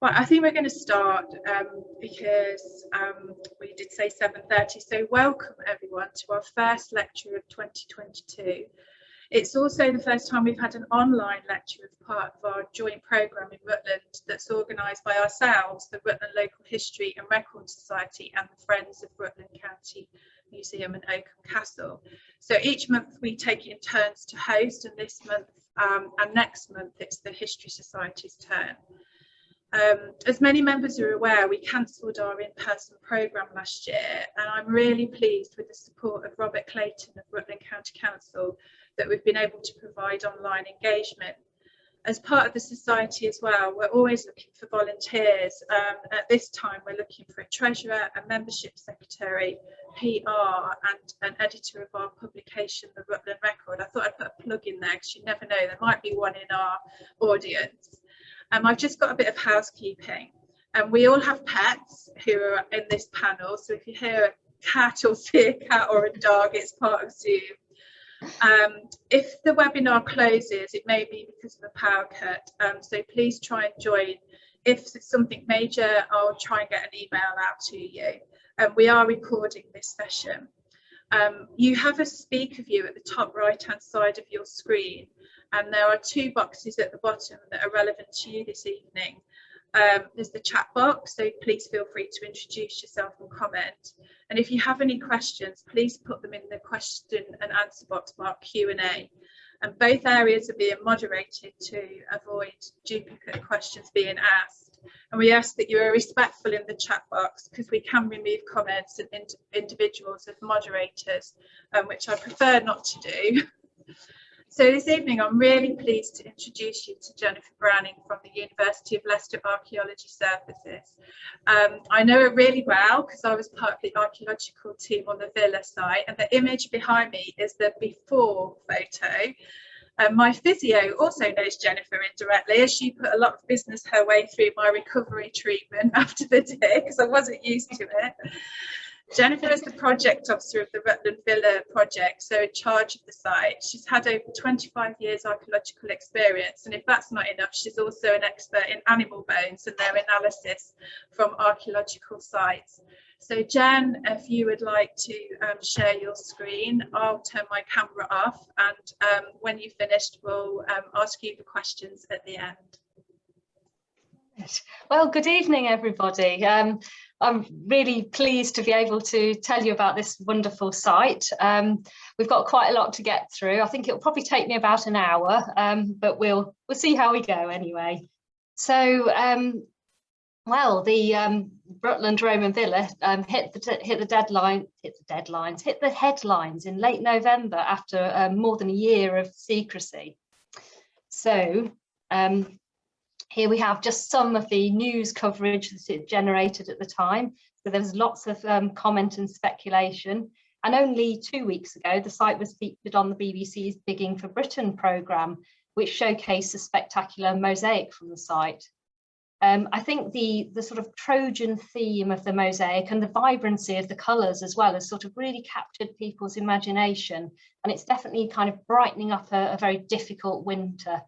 Well, I think we're going to start because we did say 7:30. So welcome everyone to our first lecture of 2022. It's also the first time we've had an online lecture as part of our joint programme in Rutland that's organised by ourselves, the Rutland Local History and Record Society and the Friends of Rutland County Museum and Oakham Castle. So each month we take it in turns to host, and this month and next month it's the History Society's turn. As many members are aware, we cancelled our in-person programme last year, and I'm really pleased with the support of Robert Clayton of Rutland County Council that we've been able to provide online engagement. As part of the society as well, we're always looking for volunteers. At this time, we're looking for a treasurer, a membership secretary, PR, and an editor of our publication, the Rutland Record. I thought I'd put a plug in there because you never know, there might be one in our audience. I've just got a bit of housekeeping. We all have pets who are in this panel, so if you hear a cat or see a cat or a dog, it's part of Zoom. If the webinar closes, it may be because of a power cut, so please try and join. If it's something major, I'll try and get an email out to you. We are recording this session. You have a speaker view at the top right hand side of your screen, and there are two boxes at the bottom that are relevant to you this evening. There's the chat box, so please feel free to introduce yourself and comment. And if you have any questions, please put them in the question and answer box marked Q&A. And both areas are being moderated to avoid duplicate questions being asked. And we ask that you are respectful in the chat box because we can remove comments and individuals as moderators, which I prefer not to do. So this evening, I'm really pleased to introduce you to Jennifer Browning from the University of Leicester Archaeology Services. I know her really well because I was part of the archaeological team on the Villa site, and the image behind me is the before photo. My physio also knows Jennifer indirectly, as she put a lot of business her way through my recovery treatment after the day because I wasn't used to it. Jennifer is the project officer of the Rutland Villa project, so in charge of the site. She's had over 25 years archaeological experience, and if that's not enough, she's also an expert in animal bones and their analysis from archaeological sites. So Jen, if you would like to share your screen, I'll turn my camera off, and when you've finished, we'll ask you the questions at the end. Well, good evening, everybody. I'm really pleased to be able to tell you about this wonderful site. We've got quite a lot to get through. I think it'll probably take me about an hour, but we'll see how we go anyway. So, well, the Rutland Roman Villa hit the headlines in late November after more than a year of secrecy. So. Here we have just some of the news coverage that it generated at the time. So there was lots of comment and speculation. And only 2 weeks ago, the site was featured on the BBC's Digging for Britain programme, which showcased a spectacular mosaic from the site. I think the sort of Trojan theme of the mosaic and the vibrancy of the colours as well has sort of really captured people's imagination. And it's definitely kind of brightening up a very difficult winter.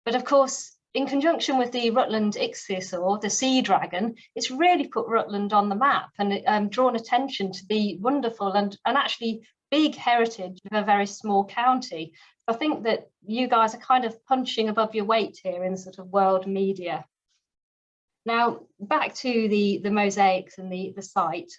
But of course, in conjunction with the Rutland ichthyosaur, the sea dragon, it's really put Rutland on the map and drawn attention to the wonderful and actually big heritage of a very small county. I think that you guys are kind of punching above your weight here in sort of world media. Now, back to the mosaics and the site,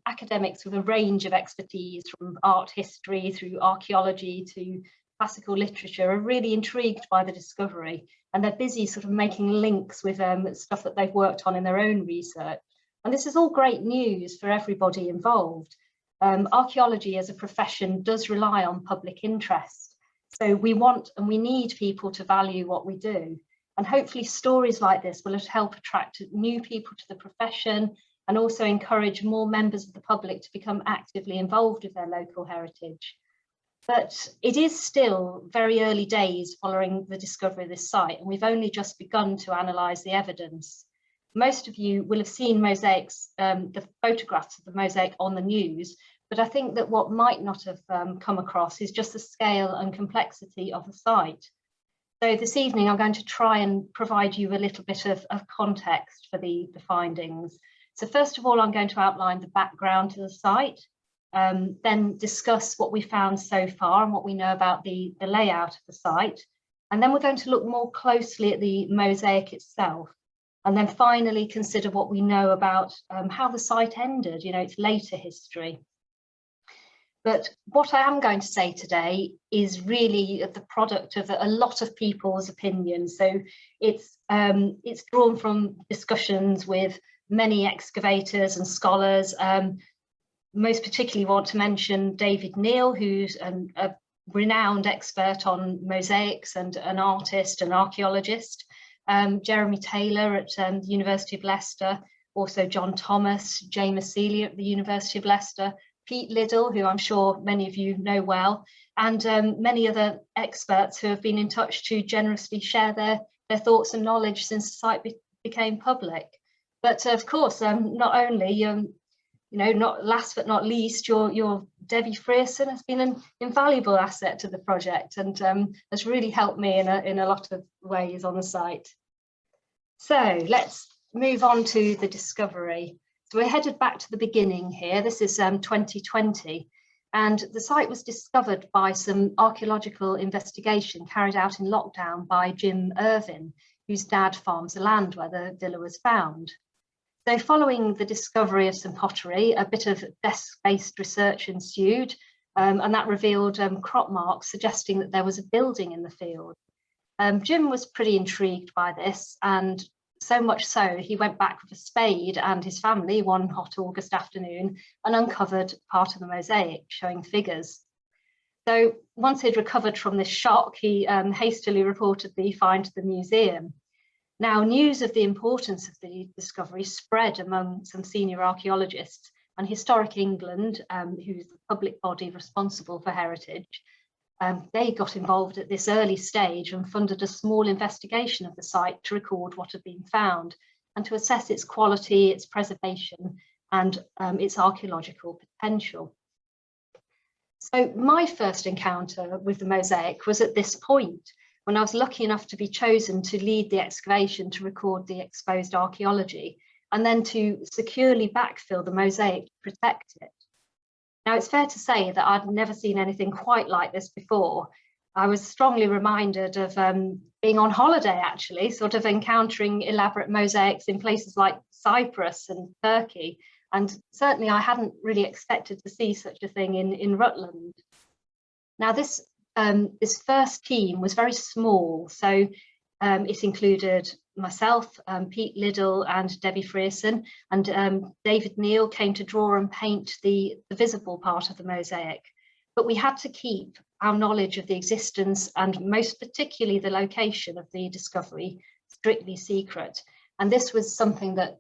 academics with a range of expertise from art history through archaeology to classical literature are really intrigued by the discovery, and they're busy sort of making links with stuff that they've worked on in their own research. And this is all great news for everybody involved. Archaeology as a profession does rely on public interest. So we want and we need people to value what we do. And hopefully stories like this will help attract new people to the profession and also encourage more members of the public to become actively involved with their local heritage. But it is still very early days following the discovery of this site, and we've only just begun to analyse the evidence. Most of you will have seen mosaics, the photographs of the mosaic on the news, but I think that what might not have come across is just the scale and complexity of the site. So this evening I'm going to try and provide you a little bit of context for the findings. So first of all, I'm going to outline the background to the site, then discuss what we found so far and what we know about the layout of the site. And then we're going to look more closely at the mosaic itself. And then finally consider what we know about how the site ended, its later history. But what I am going to say today is really the product of a lot of people's opinions. So it's drawn from discussions with many excavators and scholars. Most particularly want to mention David Neal, who's a renowned expert on mosaics and an artist and archaeologist. Jeremy Taylor at the University of Leicester, also John Thomas, James Seeley at the University of Leicester, Pete Liddell, who I'm sure many of you know well, and many other experts who have been in touch to generously share their thoughts and knowledge since the site became public. But of course, not only, not last but not least, your Debbie Frearson has been an invaluable asset to the project and has really helped me in a lot of ways on the site. So let's move on to the discovery. So we're headed back to the beginning here. This is 2020, and the site was discovered by some archaeological investigation carried out in lockdown by Jim Irvin, whose dad farms the land where the villa was found. So following the discovery of some pottery, a bit of desk-based research ensued, and that revealed crop marks suggesting that there was a building in the field. Jim was pretty intrigued by this, and so much so he went back with a spade and his family one hot August afternoon and uncovered part of the mosaic showing figures. So once he'd recovered from this shock, he hastily reported the find to the museum. Now, news of the importance of the discovery spread among some senior archaeologists, and Historic England, who's the public body responsible for heritage, they got involved at this early stage and funded a small investigation of the site to record what had been found and to assess its quality, its preservation, and its archaeological potential. So my first encounter with the mosaic was at this point, when I was lucky enough to be chosen to lead the excavation to record the exposed archaeology and then to securely backfill the mosaic to protect it. Now, it's fair to say that I'd never seen anything quite like this before. I was strongly reminded of being on holiday, actually, sort of encountering elaborate mosaics in places like Cyprus and Turkey. And certainly I hadn't really expected to see such a thing in Rutland. Now, this first team was very small, so it included myself, Pete Liddell and Debbie Frearson, and David Neal came to draw and paint the visible part of the mosaic. But we had to keep our knowledge of the existence and most particularly the location of the discovery strictly secret. And this was something that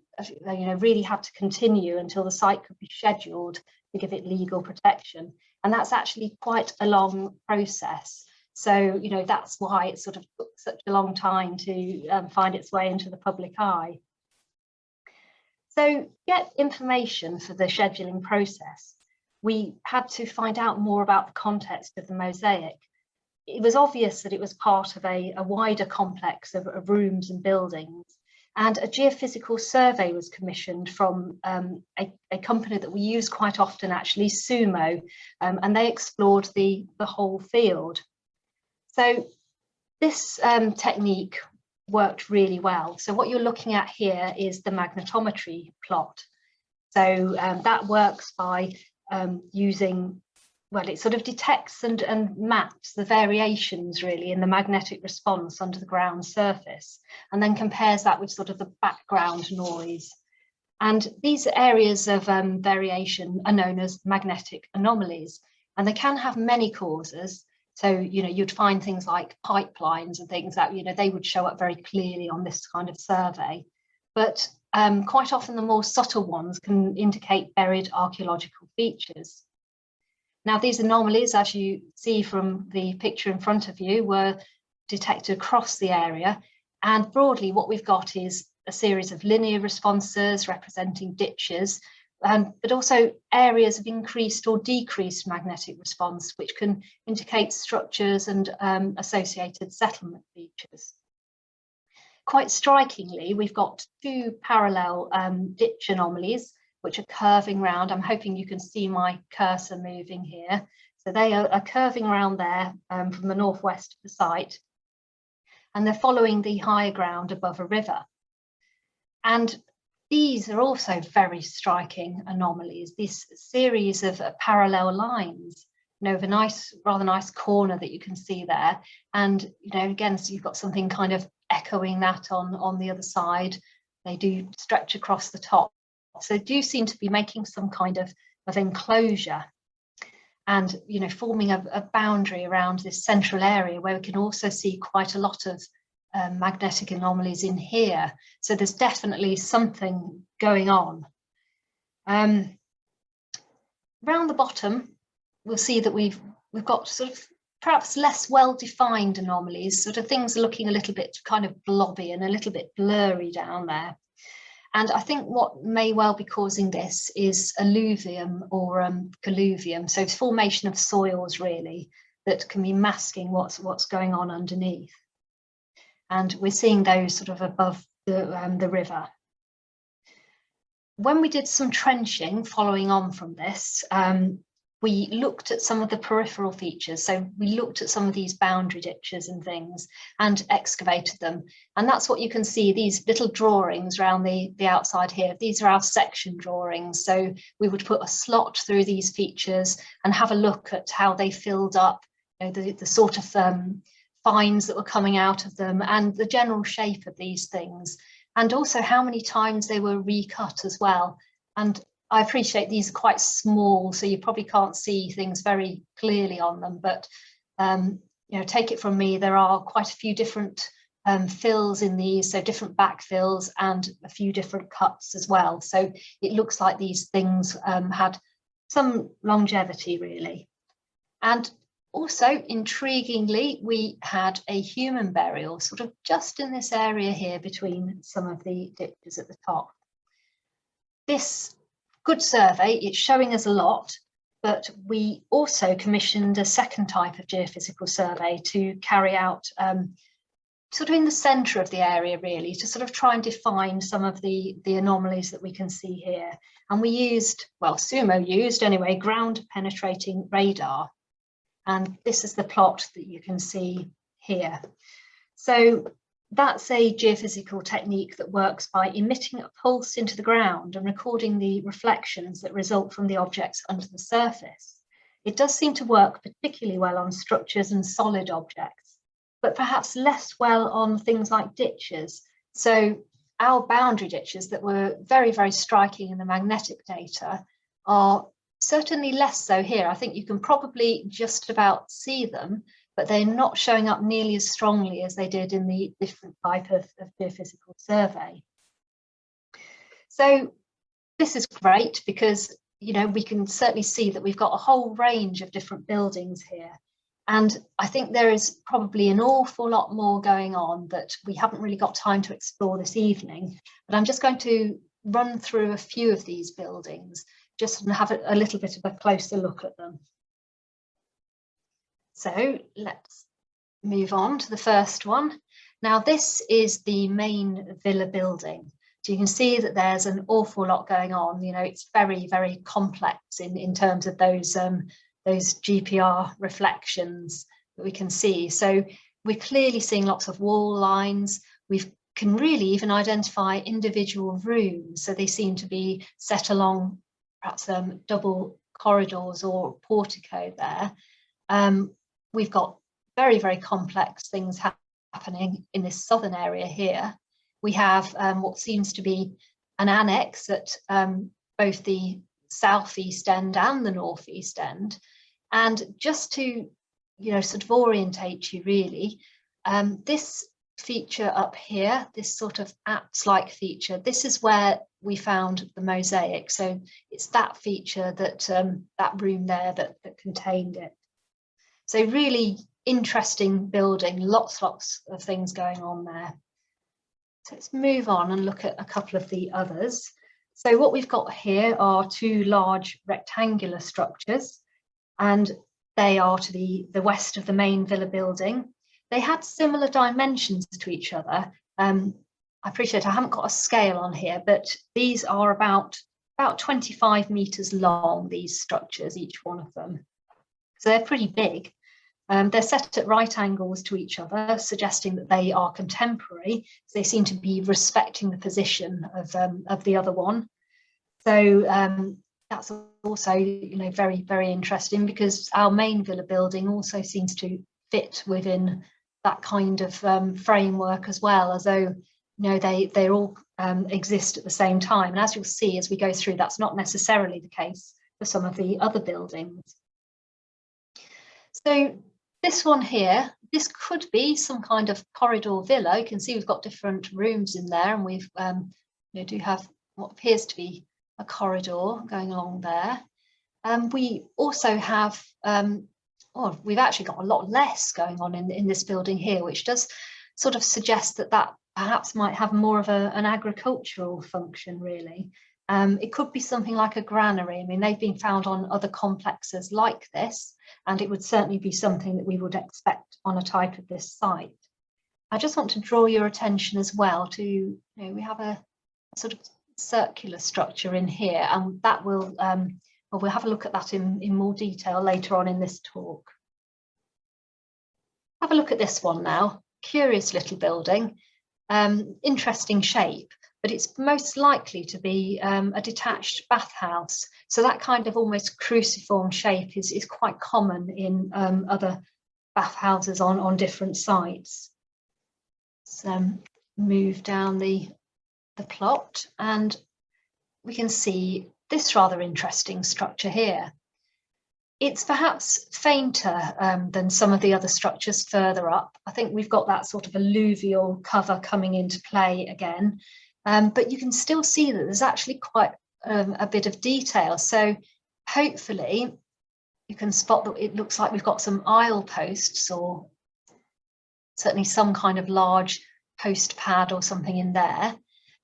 really had to continue until the site could be scheduled to give it legal protection. And that's actually quite a long process. So, that's why it sort of took such a long time to find its way into the public eye. So, get information for the scheduling process. We had to find out more about the context of the mosaic. It was obvious that it was part of a wider complex of rooms and buildings. And a geophysical survey was commissioned from a company that we use quite often, actually, Sumo, and they explored the whole field. So this technique worked really well. So what you're looking at here is the magnetometry plot. So that works by using, well, it sort of detects and maps the variations really in the magnetic response under the ground surface, and then compares that with sort of the background noise. And these areas of variation are known as magnetic anomalies, and they can have many causes. So, you'd find things like pipelines and things that, they would show up very clearly on this kind of survey. But quite often the more subtle ones can indicate buried archaeological features. Now, these anomalies, as you see from the picture in front of you, were detected across the area. And broadly, what we've got is a series of linear responses representing ditches, but also areas of increased or decreased magnetic response, which can indicate structures and associated settlement features. Quite strikingly, we've got two parallel ditch anomalies which are curving round. I'm hoping you can see my cursor moving here. So they are curving around there from the northwest of the site, and they're following the higher ground above a river. And these are also very striking anomalies, this series of parallel lines, you know, with a nice, rather nice corner that you can see there. And, you know, again, so you've got something kind of echoing that on the other side. They do stretch across the top. So they do seem to be making some kind of enclosure and, you know, forming a boundary around this central area where we can also see quite a lot of magnetic anomalies in here. So there's definitely something going on. Around the bottom, we'll see that we've got sort of perhaps less well-defined anomalies, sort of things are looking a little bit kind of blobby and a little bit blurry down there. And I think what may well be causing this is alluvium or colluvium, so it's formation of soils really that can be masking what's going on underneath. And we're seeing those sort of above the river. When we did some trenching following on from this, we looked at some of the peripheral features. So we looked at some of these boundary ditches and things and excavated them. And that's what you can see, these little drawings around the outside here. These are our section drawings. So we would put a slot through these features and have a look at how they filled up, you know, the sort of fines that were coming out of them and the general shape of these things. And also how many times they were recut as well. And I appreciate these are quite small, so you probably can't see things very clearly on them, but you know, take it from me, there are quite a few different fills in these, so different backfills and a few different cuts as well. So it looks like these things had some longevity really. And also, intriguingly, we had a human burial sort of just in this area here between some of the ditches at the top. This good survey, it's showing us a lot, but we also commissioned a second type of geophysical survey to carry out sort of in the centre of the area really, to sort of try and define some of the anomalies that we can see here. And we used, well, Sumo used anyway, ground penetrating radar. And this is the plot that you can see here. So that's a geophysical technique that works by emitting a pulse into the ground and recording the reflections that result from the objects under the surface. It does seem to work particularly well on structures and solid objects, but perhaps less well on things like ditches. So our boundary ditches that were very, very striking in the magnetic data are certainly less so here. I think you can probably just about see them, but they're not showing up nearly as strongly as they did in the different type of geophysical survey. So this is great because, you know, we can certainly see that we've got a whole range of different buildings here. And I think there is probably an awful lot more going on that we haven't really got time to explore this evening. But I'm just going to run through a few of these buildings just to have a little bit of a closer look at them. So let's move on to the first one. Now this is the main villa building. So you can see that there's an awful lot going on. You know, it's very, very complex in terms of those GPR reflections that we can see. So we're clearly seeing lots of wall lines. We can really even identify individual rooms. So they seem to be set along perhaps double corridors or portico there. We've got very, very complex things happening in this southern area here. We have what seems to be an annex at both the southeast end and the northeast end. And just to, you know, sort of orientate you really, this feature up here, this sort of apse-like feature, this is where we found the mosaic. So it's that feature that that room there that contained it. So really interesting building, lots of things going on there. So let's move on and look at a couple of the others. So what we've got here are two large rectangular structures, and they are to the west of the main villa building. They had similar dimensions to each other. I appreciate I haven't got a scale on here, but these are about 25 metres long, these structures, each one of them. So they're pretty big. They're set at right angles to each other, suggesting that they are contemporary. So they seem to be respecting the position of the other one. So that's also, you know, very, very interesting, because our main villa building also seems to fit within that kind of framework as well, as though, you know, they all exist at the same time. And as you'll see as we go through, that's not necessarily the case for some of the other buildings. So this one here, this could be some kind of corridor villa. You can see we've got different rooms in there, and we've you know, do have what appears to be a corridor going along there. We also have, we've actually got a lot less going on in this building here, which does sort of suggest that perhaps might have more of an agricultural function, really. It could be something like a granary. I mean, they've been found on other complexes like this, and it would certainly be something that we would expect on a type of this site. I just want to draw your attention as well to, you know, we have a sort of circular structure in here, and that will, well, we'll have a look at that in more detail later on in this talk. Have a look at this one now. Curious little building, interesting shape, but it's most likely to be a detached bathhouse. So that kind of almost cruciform shape is quite common in other bathhouses on different sites. So move down the plot, and we can see this rather interesting structure here. It's perhaps fainter than some of the other structures further up. I think we've got that sort of alluvial cover coming into play again, but you can still see that there's actually quite a bit of detail. So hopefully you can spot that it looks like we've got some aisle posts, or certainly some kind of large post pad or something in there.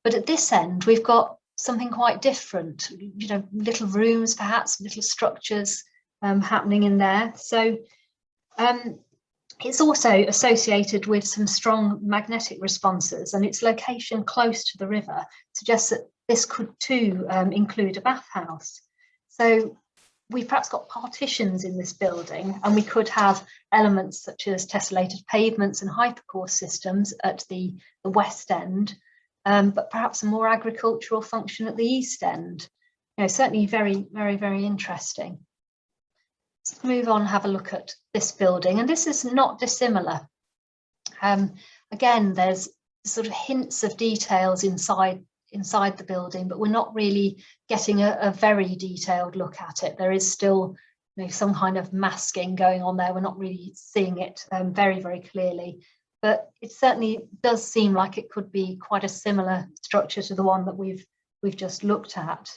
But at this end, we've got something quite different, you know, little rooms, perhaps little structures happening in there. So it's also associated with some strong magnetic responses, and its location close to the river suggests that this could too include a bathhouse. So we've perhaps got partitions in this building, and we could have elements such as tessellated pavements and hypercourse systems at the west end, but perhaps a more agricultural function at the east end. You know, certainly very, very, very interesting. Let's move on and have a look at this building, and this is not dissimilar. Again, there's sort of hints of details inside the building, but we're not really getting a very detailed look at it. There is still, you know, some kind of masking going on there. We're not really seeing it very, very clearly, but it certainly does seem like it could be quite a similar structure to the one that we've just looked at.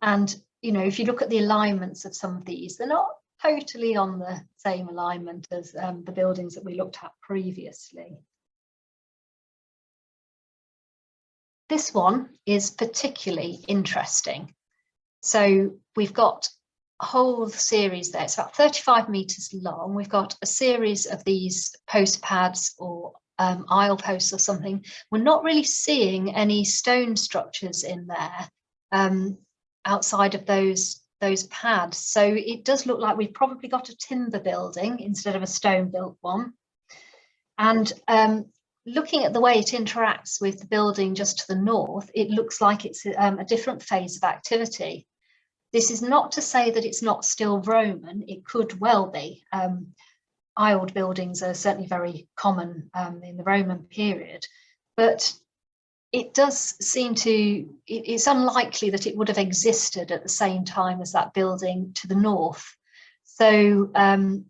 And, you know, if you look at the alignments of some of these, they're not totally on the same alignment as the buildings that we looked at previously. This one is particularly interesting. So we've got a whole series there. It's about 35 metres long. We've got a series of these post pads or aisle posts or something. We're not really seeing any stone structures in there outside of those pads. So it does look like we've probably got a timber building instead of a stone built one. And looking at the way it interacts with the building just to the north, it looks like it's a different phase of activity. This is not to say that it's not still Roman. It could well be. Aisled buildings are certainly very common in the Roman period, but it does seem to, it's unlikely that it would have existed at the same time as that building to the north. So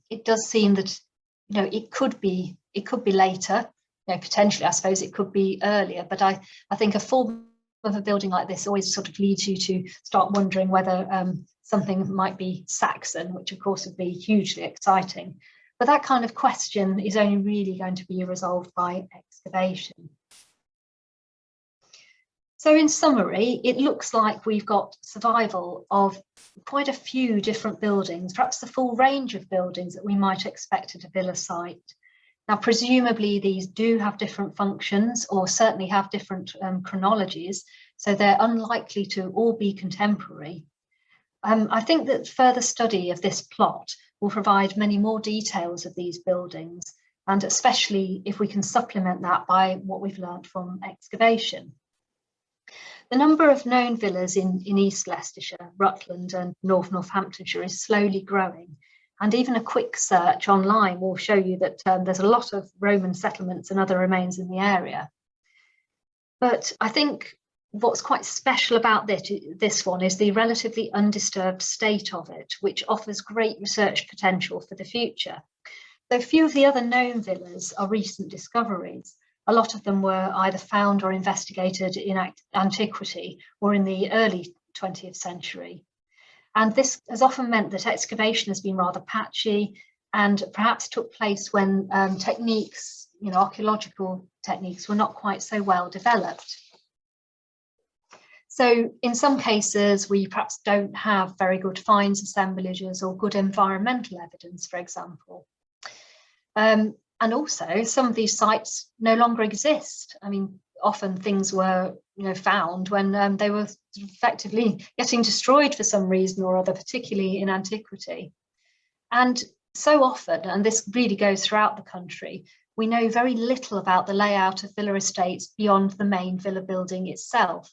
it does seem that, you know, it could be later. You know, potentially, I suppose it could be earlier, but I think a form of a building like this always sort of leads you to start wondering whether something might be Saxon, which of course would be hugely exciting. But that kind of question is only really going to be resolved by excavation. So in summary, it looks like we've got survival of quite a few different buildings, perhaps the full range of buildings that we might expect at a villa site. Now, presumably these do have different functions, or certainly have different chronologies, so they're unlikely to all be contemporary. I think that further study of this plot will provide many more details of these buildings, and especially if we can supplement that by what we've learned from excavation. The number of known villas in East Leicestershire, Rutland and North Northamptonshire is slowly growing. And even a quick search online will show you that there's a lot of Roman settlements and other remains in the area. But I think what's quite special about this one is the relatively undisturbed state of it, which offers great research potential for the future. Though few of the other known villas are recent discoveries, a lot of them were either found or investigated in antiquity or in the early 20th century. And this has often meant that excavation has been rather patchy and perhaps took place when techniques, archaeological techniques, were not quite so well developed. So in some cases, we perhaps don't have very good finds assemblages or good environmental evidence, for example. And also, some of these sites no longer exist. I mean, often things were, found when they were effectively getting destroyed for some reason or other, particularly in antiquity. And so often, and this really goes throughout the country, we know very little about the layout of villa estates beyond the main villa building itself.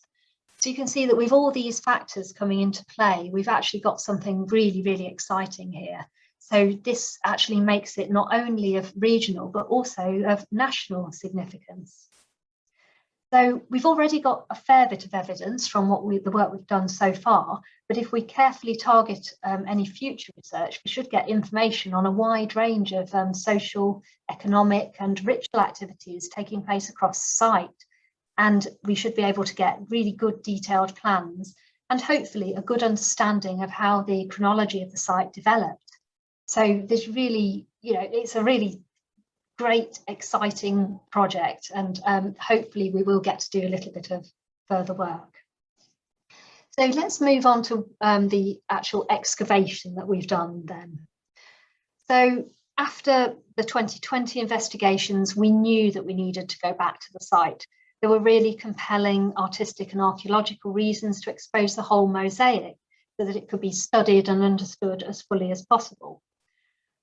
So you can see that with all these factors coming into play, we've actually got something really, really exciting here. So this actually makes it not only of regional, but also of national significance. So we've already got a fair bit of evidence from the work we've done so far, but if we carefully target any future research, we should get information on a wide range of social, economic and ritual activities taking place across the site. And we should be able to get really good detailed plans and hopefully a good understanding of how the chronology of the site developed. So this really, it's a really great, exciting project, and hopefully we will get to do a little bit of further work. So let's move on to the actual excavation that we've done then. So after the 2020 investigations, we knew that we needed to go back to the site. There were really compelling artistic and archaeological reasons to expose the whole mosaic so that it could be studied and understood as fully as possible.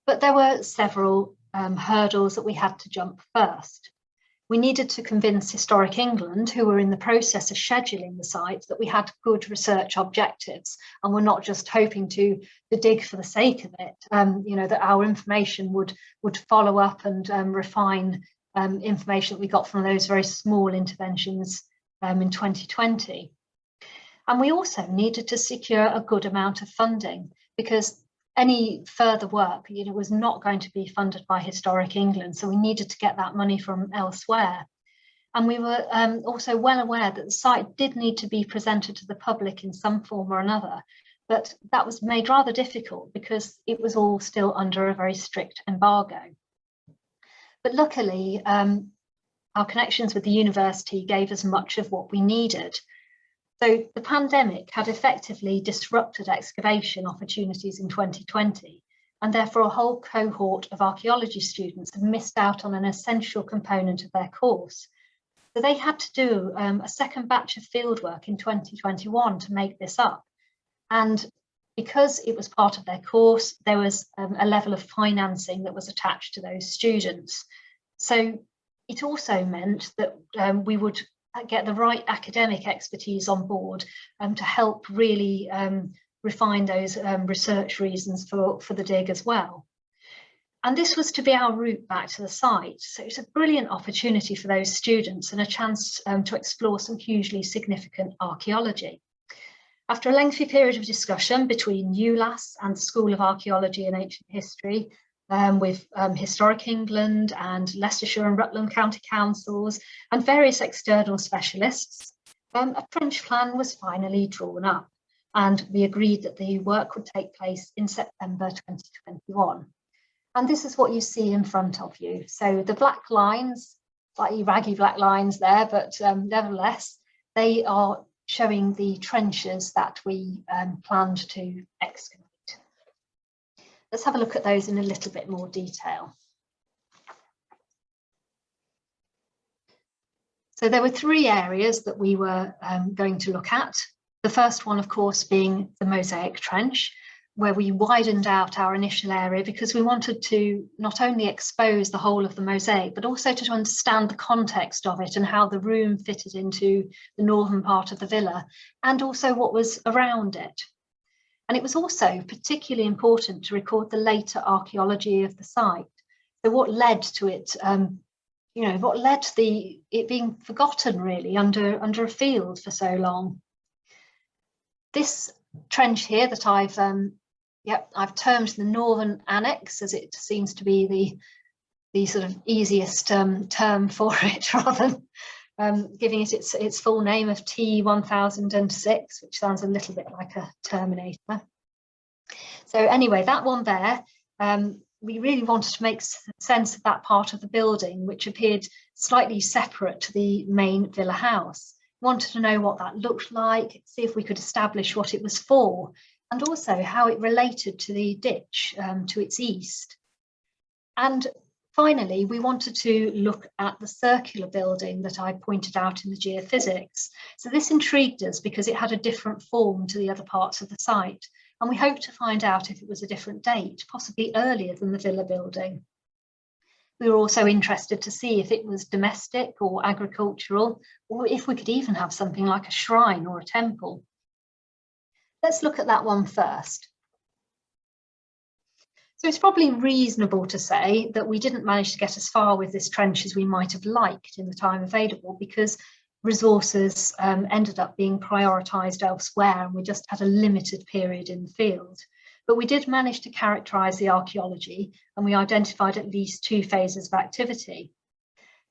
But there were several hurdles that we had to jump first. We needed to convince Historic England, who were in the process of scheduling the site, that we had good research objectives and were not just hoping to dig for the sake of it, that our information would follow up and refine information that we got from those very small interventions in 2020. And we also needed to secure a good amount of funding, because any further work, was not going to be funded by Historic England. So we needed to get that money from elsewhere. And we were also well aware that the site did need to be presented to the public in some form or another. But that was made rather difficult because it was all still under a very strict embargo. But luckily, our connections with the university gave us much of what we needed. So the pandemic had effectively disrupted excavation opportunities in 2020, and therefore a whole cohort of archaeology students have missed out on an essential component of their course. So they had to do a second batch of fieldwork in 2021 to make this up. And because it was part of their course, there was a level of financing that was attached to those students. So it also meant that we would get the right academic expertise on board to help really refine those research reasons for the dig as well. And this was to be our route back to the site. So it's a brilliant opportunity for those students and a chance to explore some hugely significant archaeology. After a lengthy period of discussion between ULAS and the School of Archaeology and Ancient History, with Historic England and Leicestershire and Rutland County Councils and various external specialists, a French plan was finally drawn up, and we agreed that the work would take place in September 2021. And this is what you see in front of you. So the black lines, slightly raggy black lines there, but nevertheless, they are showing the trenches that we planned to excavate. Let's have a look at those in a little bit more detail. So there were three areas that we were going to look at. The first one, of course, being the mosaic trench, where we widened out our initial area because we wanted to not only expose the whole of the mosaic, but also to understand the context of it and how the room fitted into the northern part of the villa, and also what was around it. And it was also particularly important to record the later archaeology of the site. So what led to it, what led to it being forgotten really under a field for so long. This trench here that I've termed the northern annex, as it seems to be the sort of easiest term for it, rather than giving it its full name of T1006, which sounds a little bit like a Terminator. So anyway, that one there, we really wanted to make sense of that part of the building, which appeared slightly separate to the main villa house. We wanted to know what that looked like, see if we could establish what it was for, and also how it related to the ditch to its east. And finally, we wanted to look at the circular building that I pointed out in the geophysics. So this intrigued us because it had a different form to the other parts of the site, and we hoped to find out if it was a different date, possibly earlier than the villa building. We were also interested to see if it was domestic or agricultural, or if we could even have something like a shrine or a temple. Let's look at that one first. So it's probably reasonable to say that we didn't manage to get as far with this trench as we might have liked in the time available, because resources ended up being prioritised elsewhere, and we just had a limited period in the field. But we did manage to characterise the archaeology, and we identified at least two phases of activity.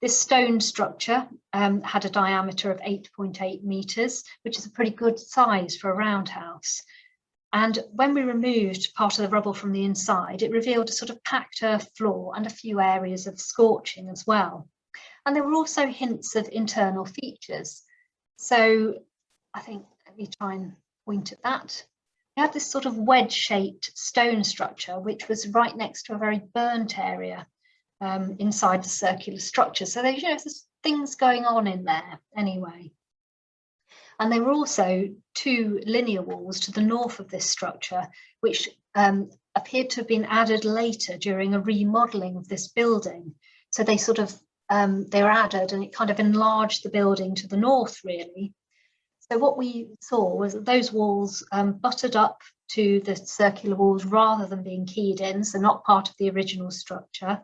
This stone structure had a diameter of 8.8 metres, which is a pretty good size for a roundhouse. And when we removed part of the rubble from the inside, it revealed a sort of packed earth floor and a few areas of scorching as well. And there were also hints of internal features. So I think, let me try and point at that. We had this sort of wedge-shaped stone structure, which was right next to a very burnt area inside the circular structure. So there's things going on in there anyway. And there were also two linear walls to the north of this structure, which appeared to have been added later during a remodelling of this building. So they sort of, they were added, and it kind of enlarged the building to the north, really. So what we saw was that those walls butted up to the circular walls rather than being keyed in, so not part of the original structure.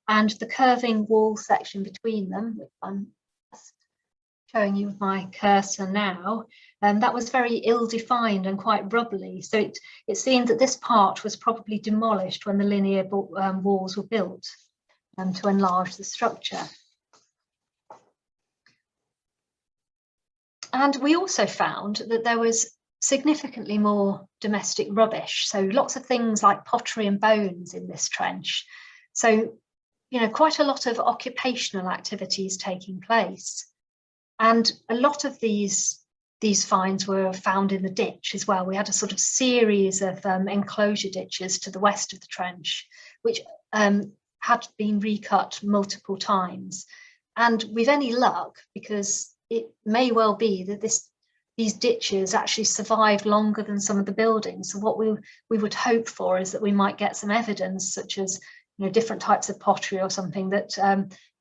And the curving wall section between them, which I'm just showing you with my cursor now, that was very ill-defined and quite rubbly. So it seemed that this part was probably demolished when the linear walls were built to enlarge the structure. And we also found that there was significantly more domestic rubbish. So lots of things like pottery and bones in this trench. So, quite a lot of occupational activities taking place. And a lot of these finds were found in the ditch as well. We had a sort of series of enclosure ditches to the west of the trench, which had been recut multiple times. And with any luck, because it may well be that these ditches actually survived longer than some of the buildings. So what we would hope for is that we might get some evidence, such as different types of pottery or something that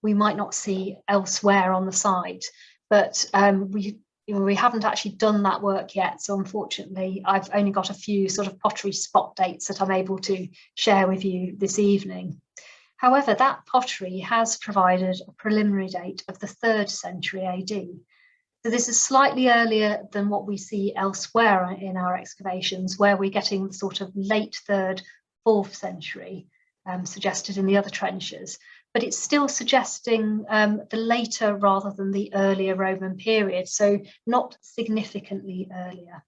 we might not see elsewhere on the site. But we haven't actually done that work yet. So unfortunately, I've only got a few sort of pottery spot dates that I'm able to share with you this evening. However, that pottery has provided a preliminary date of the 3rd century AD. So this is slightly earlier than what we see elsewhere in our excavations, where we're getting the sort of late 3rd, 4th century suggested in the other trenches. But it's still suggesting the later rather than the earlier Roman period, so not significantly earlier.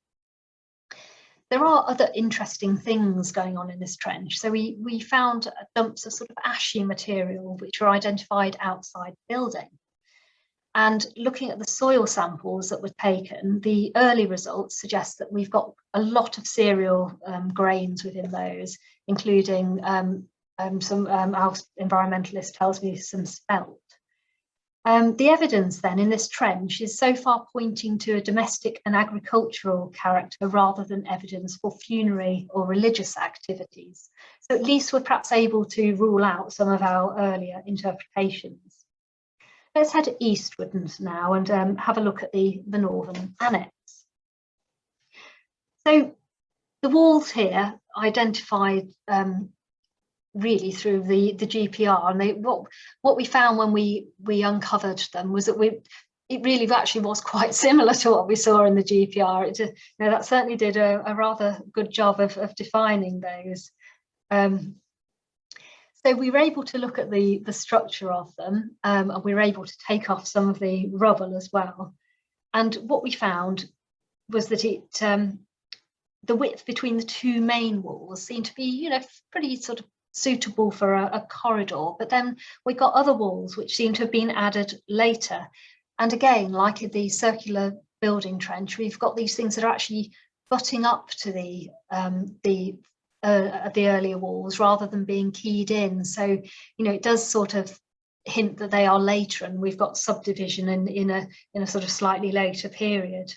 There are other interesting things going on in this trench. So we found dumps of sort of ashy material which were identified outside the building. And looking at the soil samples that were taken, the early results suggest that we've got a lot of cereal grains within those, including some, our environmentalist tells me, some spelt. The evidence then in this trench is so far pointing to a domestic and agricultural character rather than evidence for funerary or religious activities. So at least we're perhaps able to rule out some of our earlier interpretations. Let's head eastwards now and have a look at the northern annex. So the walls here identified really through the GPR, and what we found when we uncovered them was that it really actually was quite similar to what we saw in the GPR. That certainly did a rather good job of defining those. So we were able to look at the structure of them, and we were able to take off some of the rubble as well. And what we found was that the width between the two main walls seemed to be, pretty sort of suitable for a corridor. But then we got other walls which seem to have been added later. And again, like the circular building trench, we've got these things that are actually butting up to the earlier walls rather than being keyed in. So, it does sort of hint that they are later, and we've got subdivision in a sort of slightly later period.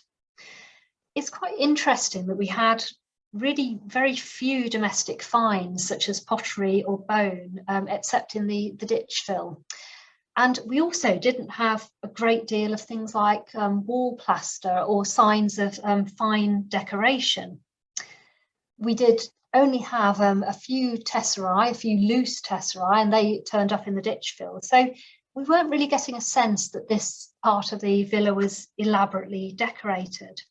It's quite interesting that we had really very few domestic finds, such as pottery or bone, except in the ditch fill. And we also didn't have a great deal of things like wall plaster or signs of fine decoration. We did only have a few tesserae, a few loose tesserae, and they turned up in the ditch fill. So we weren't really getting a sense that this part of the villa was elaborately decorated.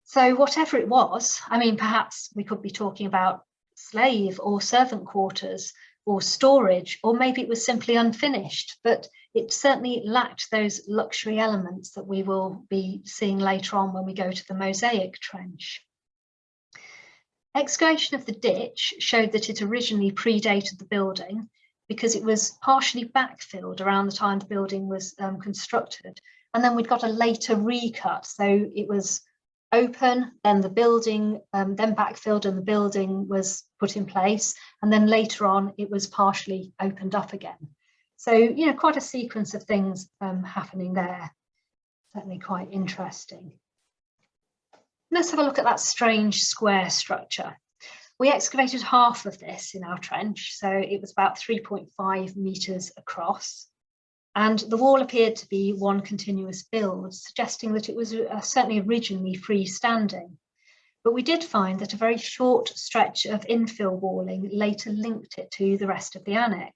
So whatever it was, I mean, perhaps we could be talking about slave or servant quarters or storage, or maybe it was simply unfinished, but it certainly lacked those luxury elements that we will be seeing later on when we go to the mosaic trench. Excavation of the ditch showed that it originally predated the building because it was partially backfilled around the time the building was constructed. And then we'd got a later recut. So it was open, then the building, then backfilled, and the building was put in place. And then later on, it was partially opened up again. So, quite a sequence of things happening there. Certainly quite interesting. Let's have a look at that strange square structure. We excavated half of this in our trench, so it was about 3.5 metres across. And the wall appeared to be one continuous build, suggesting that it was certainly originally freestanding. But we did find that a very short stretch of infill walling later linked it to the rest of the annex.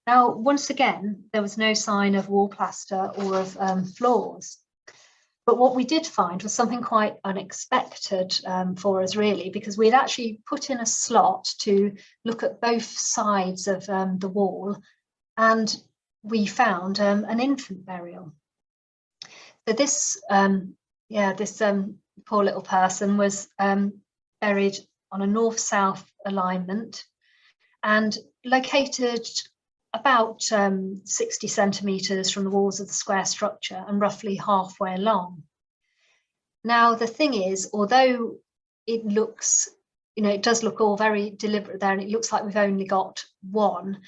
Now, once again, there was no sign of wall plaster or of floors. But what we did find was something quite unexpected for us, really, because we'd actually put in a slot to look at both sides of the wall, and we found an infant burial. So this, this poor little person was buried on a north-south alignment and located about 60 centimetres from the walls of the square structure and roughly halfway along. Now, the thing is, although it looks, it does look all very deliberate there, and it looks like we've only got one,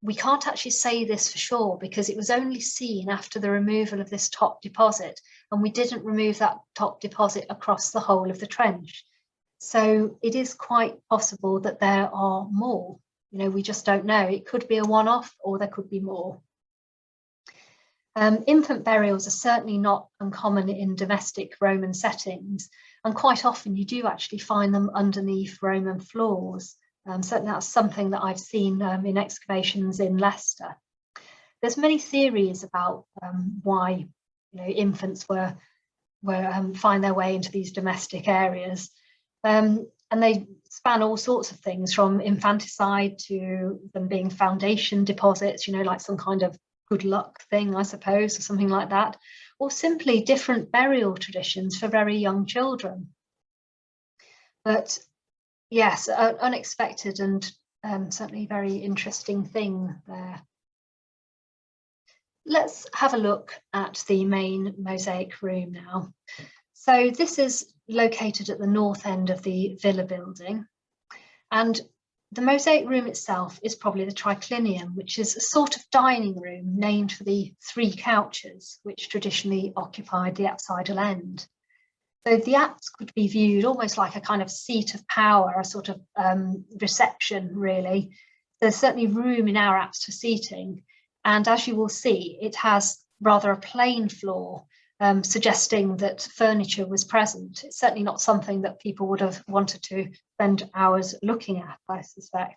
we can't actually say this for sure because it was only seen after the removal of this top deposit, and we didn't remove that top deposit across the whole of the trench. So it is quite possible that there are more. We just don't know. It could be a one-off or there could be more. Infant burials are certainly not uncommon in domestic Roman settings, and quite often you do actually find them underneath Roman floors. Certainly that's something that I've seen in excavations in Leicester. There's many theories about why infants find their way into these domestic areas. And they span all sorts of things, from infanticide to them being foundation deposits, like some kind of good luck thing, I suppose, or something like that, or simply different burial traditions for very young children. But yes, unexpected and certainly very interesting thing there. let's have a look at the main mosaic room now. So this is located at the north end of the villa building, and the mosaic room itself is probably the triclinium, which is a sort of dining room named for the 3 couches which traditionally occupied the apsidal end. So the apse could be viewed almost like a kind of seat of power, a sort of reception, really. There's certainly room in our apse for seating, and as you will see, it has rather a plain floor, suggesting that furniture was present. It's certainly not something that people would have wanted to spend hours looking at, I suspect.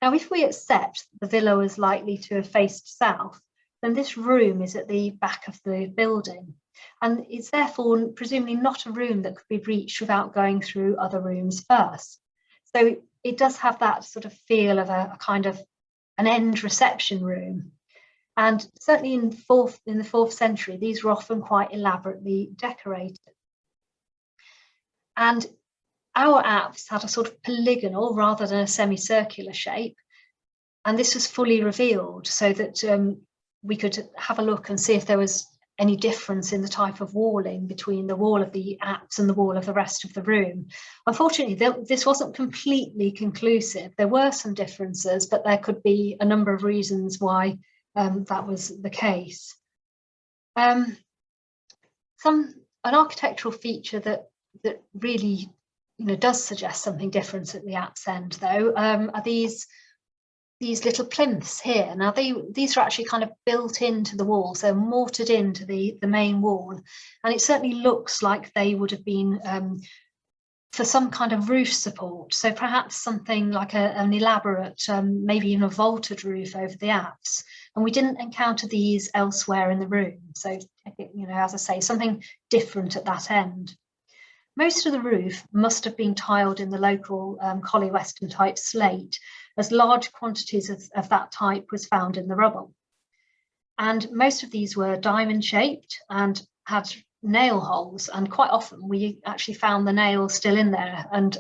Now, if we accept the villa was likely to have faced south, then this room is at the back of the building, and it's therefore presumably not a room that could be reached without going through other rooms first. So it does have that sort of feel of a kind of an end reception room. And certainly in the 4th century, these were often quite elaborately decorated. And our apse had a sort of polygonal rather than a semicircular shape. And this was fully revealed so that we could have a look and see if there was any difference in the type of walling between the wall of the apse and the wall of the rest of the room. Unfortunately, this wasn't completely conclusive. There were some differences, but there could be a number of reasons why that was the case. An architectural feature that really does suggest something different at the apse end, though, are these little plinths here. Now these are actually kind of built into the wall, so mortared into the main wall, and it certainly looks like they would have been for some kind of roof support, so perhaps something like an elaborate, maybe even a vaulted roof over the apse. And we didn't encounter these elsewhere in the room, so as I say, something different at that end. Most of the roof must have been tiled in the local Collie Weston type slate, as large quantities of that type was found in the rubble. And most of these were diamond shaped and had nail holes, and quite often we actually found the nails still in there, and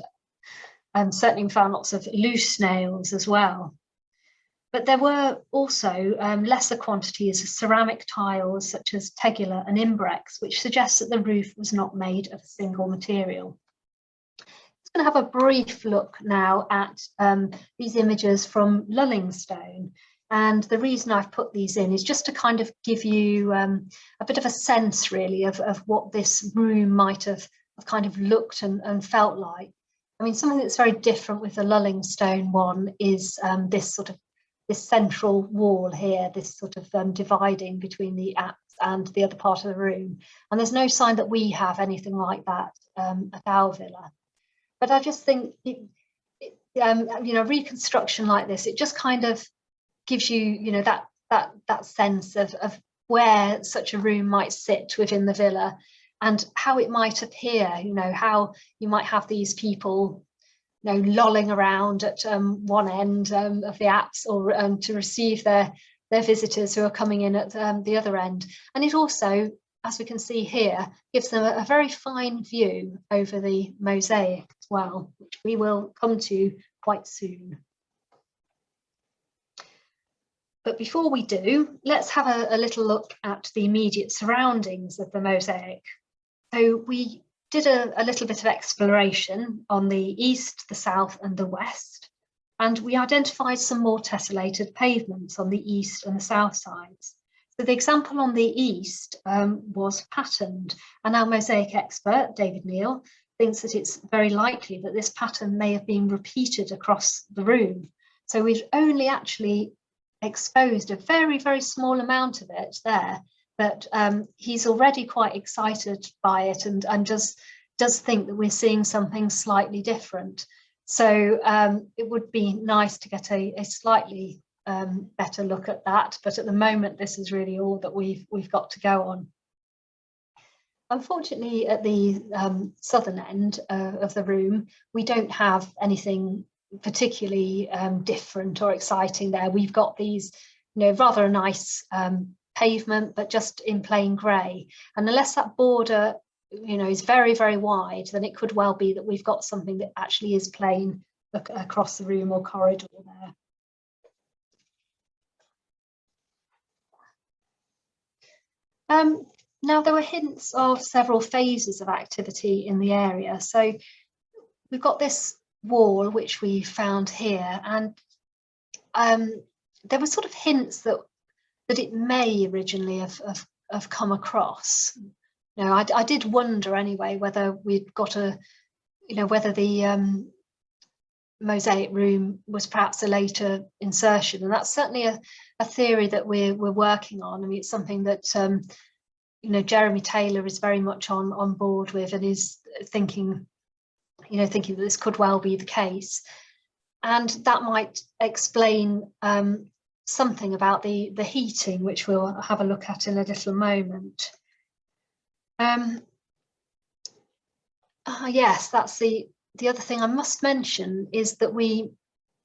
certainly we found lots of loose nails as well. But there were also lesser quantities of ceramic tiles such as tegular and imbrex, which suggests that the roof was not made of a single material. I'm going to have a brief look now at these images from Lullingstone. And the reason I've put these in is just to kind of give you a bit of a sense, really, of what this room might have kind of looked and felt like. I mean, something that's very different with the Lullingstone one is this central wall here, this sort of dividing between the apse and the other part of the room. And there's no sign that we have anything like that at our villa. But I just think, reconstruction like this, it just kind of gives you, that sense of where such a room might sit within the villa and how it might appear, how you might have these people lolling around at one end of the apse, or to receive their visitors who are coming in at the other end. And it also, as we can see here, gives them a very fine view over the mosaic as well, which we will come to quite soon. But before we do, let's have a little look at the immediate surroundings of the mosaic. So we did a little bit of exploration on the east, the south and the west, and we identified some more tessellated pavements on the east and the south sides. So the example on the east was patterned, and our mosaic expert, David Neal, thinks that it's very likely that this pattern may have been repeated across the room. So we've only actually exposed a very, very small amount of it there, but he's already quite excited by it and just does think that we're seeing something slightly different. So it would be nice to get a slightly better look at that, but at the moment this is really all that we've got to go on. Unfortunately, at the southern end of the room, we don't have anything particularly different or exciting there. We've got these, rather a nice pavement, but just in plain grey. And unless that border, is very, very wide, then it could well be that we've got something that actually is plain across the room or corridor there. Now, there were hints of several phases of activity in the area. So we've got this wall, which we found here, and there were sort of hints that it may originally have come across. You know, I did wonder anyway whether we'd got whether the mosaic room was perhaps a later insertion, and that's certainly a theory that we're working on. I mean, it's something that Jeremy Taylor is very much on board with, and is thinking that this could well be the case, and that might explain something about the heating, which we'll have a look at in a little moment. Yes, that's the other thing I must mention, is that we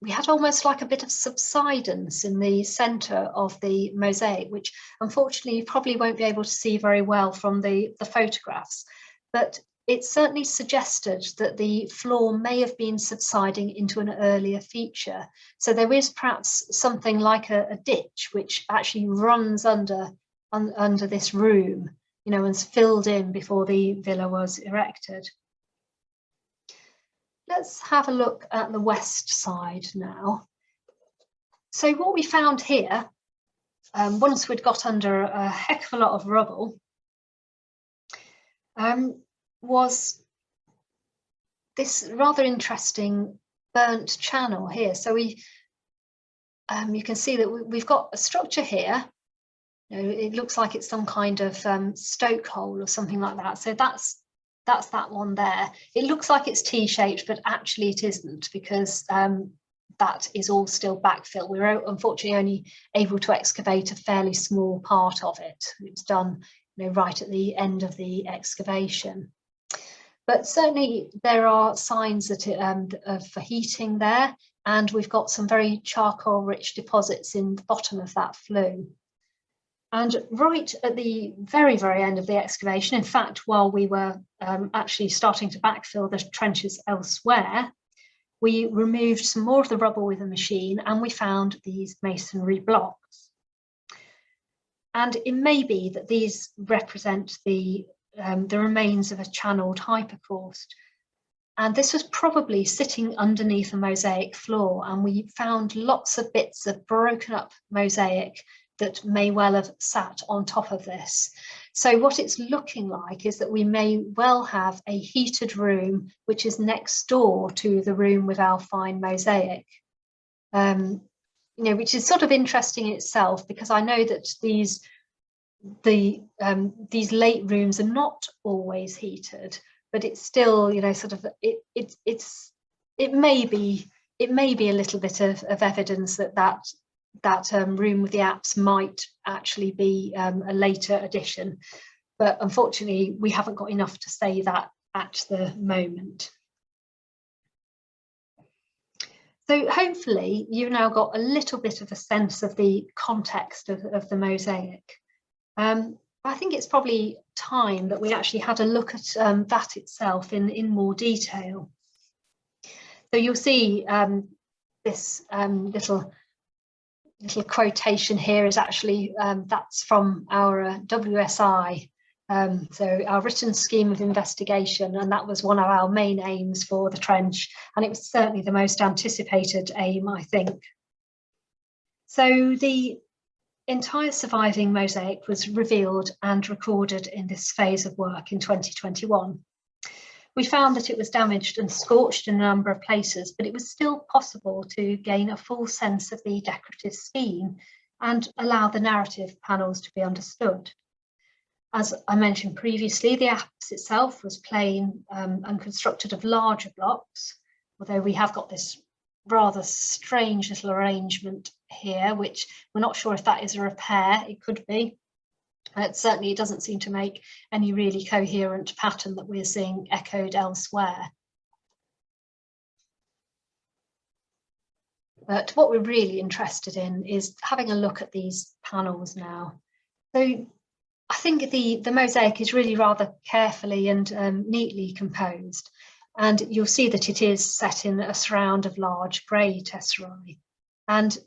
had almost like a bit of subsidence in the centre of the mosaic, which unfortunately you probably won't be able to see very well from the photographs, but it certainly suggested that the floor may have been subsiding into an earlier feature. So there is perhaps something like a ditch which actually runs under this room, and filled in before the villa was erected. Let's have a look at the west side now. So what we found here, once we'd got under a heck of a lot of rubble, was this rather interesting burnt channel here. So you can see that we've got a structure here. It looks like it's some kind of stoke hole or something like that. So that's that one there. It looks like it's T-shaped, but actually it isn't, because that is all still backfill. We were unfortunately only able to excavate a fairly small part of it. It was done right at the end of the excavation. But certainly there are signs that of heating there, and we've got some very charcoal-rich deposits in the bottom of that flue. And right at the very, very end of the excavation, in fact, while we were actually starting to backfill the trenches elsewhere, we removed some more of the rubble with a machine, and we found these masonry blocks. And it may be that these represent the remains of a channeled hypercaust. And this was probably sitting underneath a mosaic floor, and we found lots of bits of broken up mosaic that may well have sat on top of this. So what it's looking like is that we may well have a heated room which is next door to the room with our fine mosaic. Which is sort of interesting in itself, because I know that these late rooms are not always heated, but it's still, it may be a little bit of evidence that room with the apse might actually be a later addition, but unfortunately we haven't got enough to say that at the moment. So hopefully you've now got a little bit of a sense of the context of the mosaic. I think it's probably time that we actually had a look at that itself in more detail. So you'll see this little quotation here is actually that's from our WSI, so our written scheme of investigation, and that was one of our main aims for the trench, and it was certainly the most anticipated aim, I think. So the entire surviving mosaic was revealed and recorded in this phase of work in 2021. We found that it was damaged and scorched in a number of places, but it was still possible to gain a full sense of the decorative scheme and allow the narrative panels to be understood. As I mentioned previously, the apse itself was plain and constructed of larger blocks, although we have got this rather strange little arrangement here, which we're not sure if that is a repair. It could be. Certainly it doesn't seem to make any really coherent pattern that we're seeing echoed elsewhere. But what we're really interested in is having a look at these panels now. So I think the mosaic is really rather carefully and neatly composed, and you'll see that it is set in a surround of large grey tesserae, and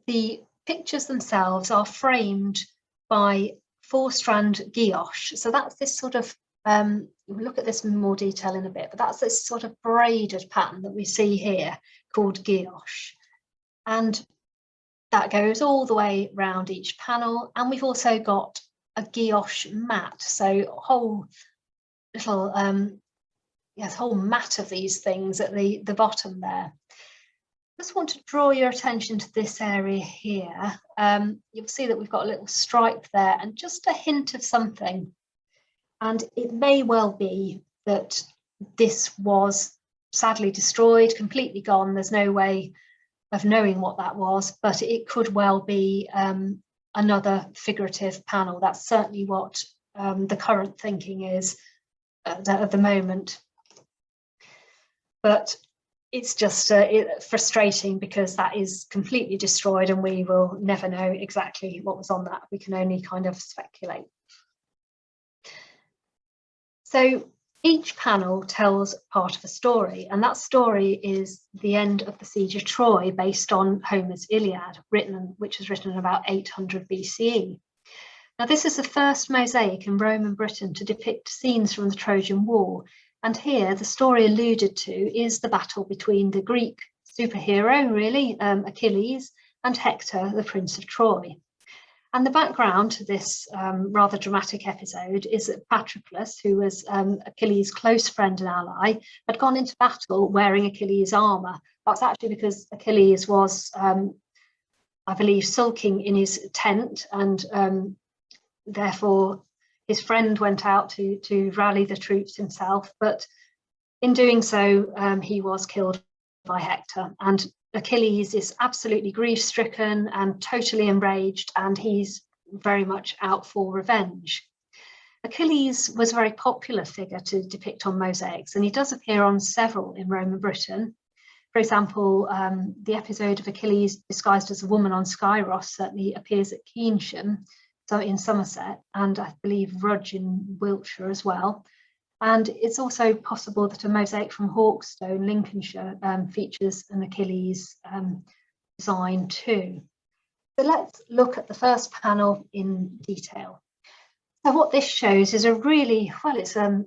the pictures themselves are framed by 4-strand guilloche. So that's this sort of, we'll look at this in more detail in a bit, but that's this sort of braided pattern that we see here called guilloche. And that goes all the way around each panel. And we've also got a guilloche mat, so a whole little, yes, whole mat of these things at the bottom there. Just want to draw your attention to this area here. You'll see that we've got a little stripe there and just a hint of something. And it may well be that this was sadly destroyed, completely gone. There's no way of knowing what that was, but it could well be another figurative panel. That's certainly what the current thinking is at the moment. But it's just frustrating because that is completely destroyed and we will never know exactly what was on that. We can only kind of speculate. So each panel tells part of a story, and that story is the end of the siege of Troy based on Homer's Iliad, which was written in about 800 BCE. Now, this is the first mosaic in Rome and Britain to depict scenes from the Trojan War. And here the story alluded to is the battle between the Greek superhero, really, Achilles, and Hector, the Prince of Troy. And the background to this rather dramatic episode is that Patroclus, who was Achilles' close friend and ally, had gone into battle wearing Achilles' armour. That's actually because Achilles was, I believe, sulking in his tent, and therefore his friend went out to rally the troops himself, but in doing so, he was killed by Hector. And Achilles is absolutely grief-stricken and totally enraged, and he's very much out for revenge. Achilles was a very popular figure to depict on mosaics, and he does appear on several in Rome and Britain. For example, the episode of Achilles disguised as a woman on Skyros certainly appears at Keynsham, so in Somerset, and I believe Rudge in Wiltshire as well. And it's also possible that a mosaic from Hawkstone, Lincolnshire, features an Achilles design too. So let's look at the first panel in detail. So what this shows is a really, well, it's a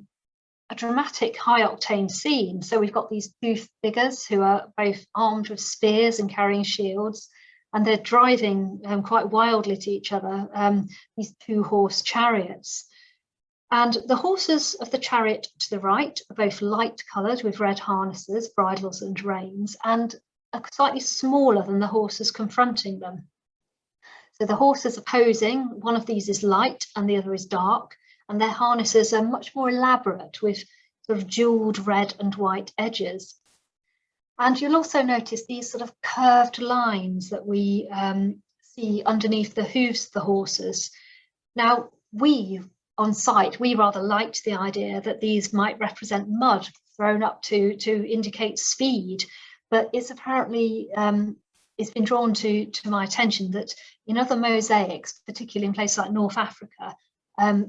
dramatic high-octane scene. So we've got these two figures who are both armed with spears and carrying shields, and they're driving quite wildly to each other, these two-horse chariots. And the horses of the chariot to the right are both light coloured with red harnesses, bridles and reins, and are slightly smaller than the horses confronting them. So the horses opposing, one of these is light and the other is dark, and their harnesses are much more elaborate with sort of jewelled red and white edges. And you'll also notice these sort of curved lines that we see underneath the hooves of the horses. Now, we on site, we rather liked the idea that these might represent mud thrown up to indicate speed, but it's apparently, it's been drawn to my attention that in other mosaics, particularly in places like North Africa,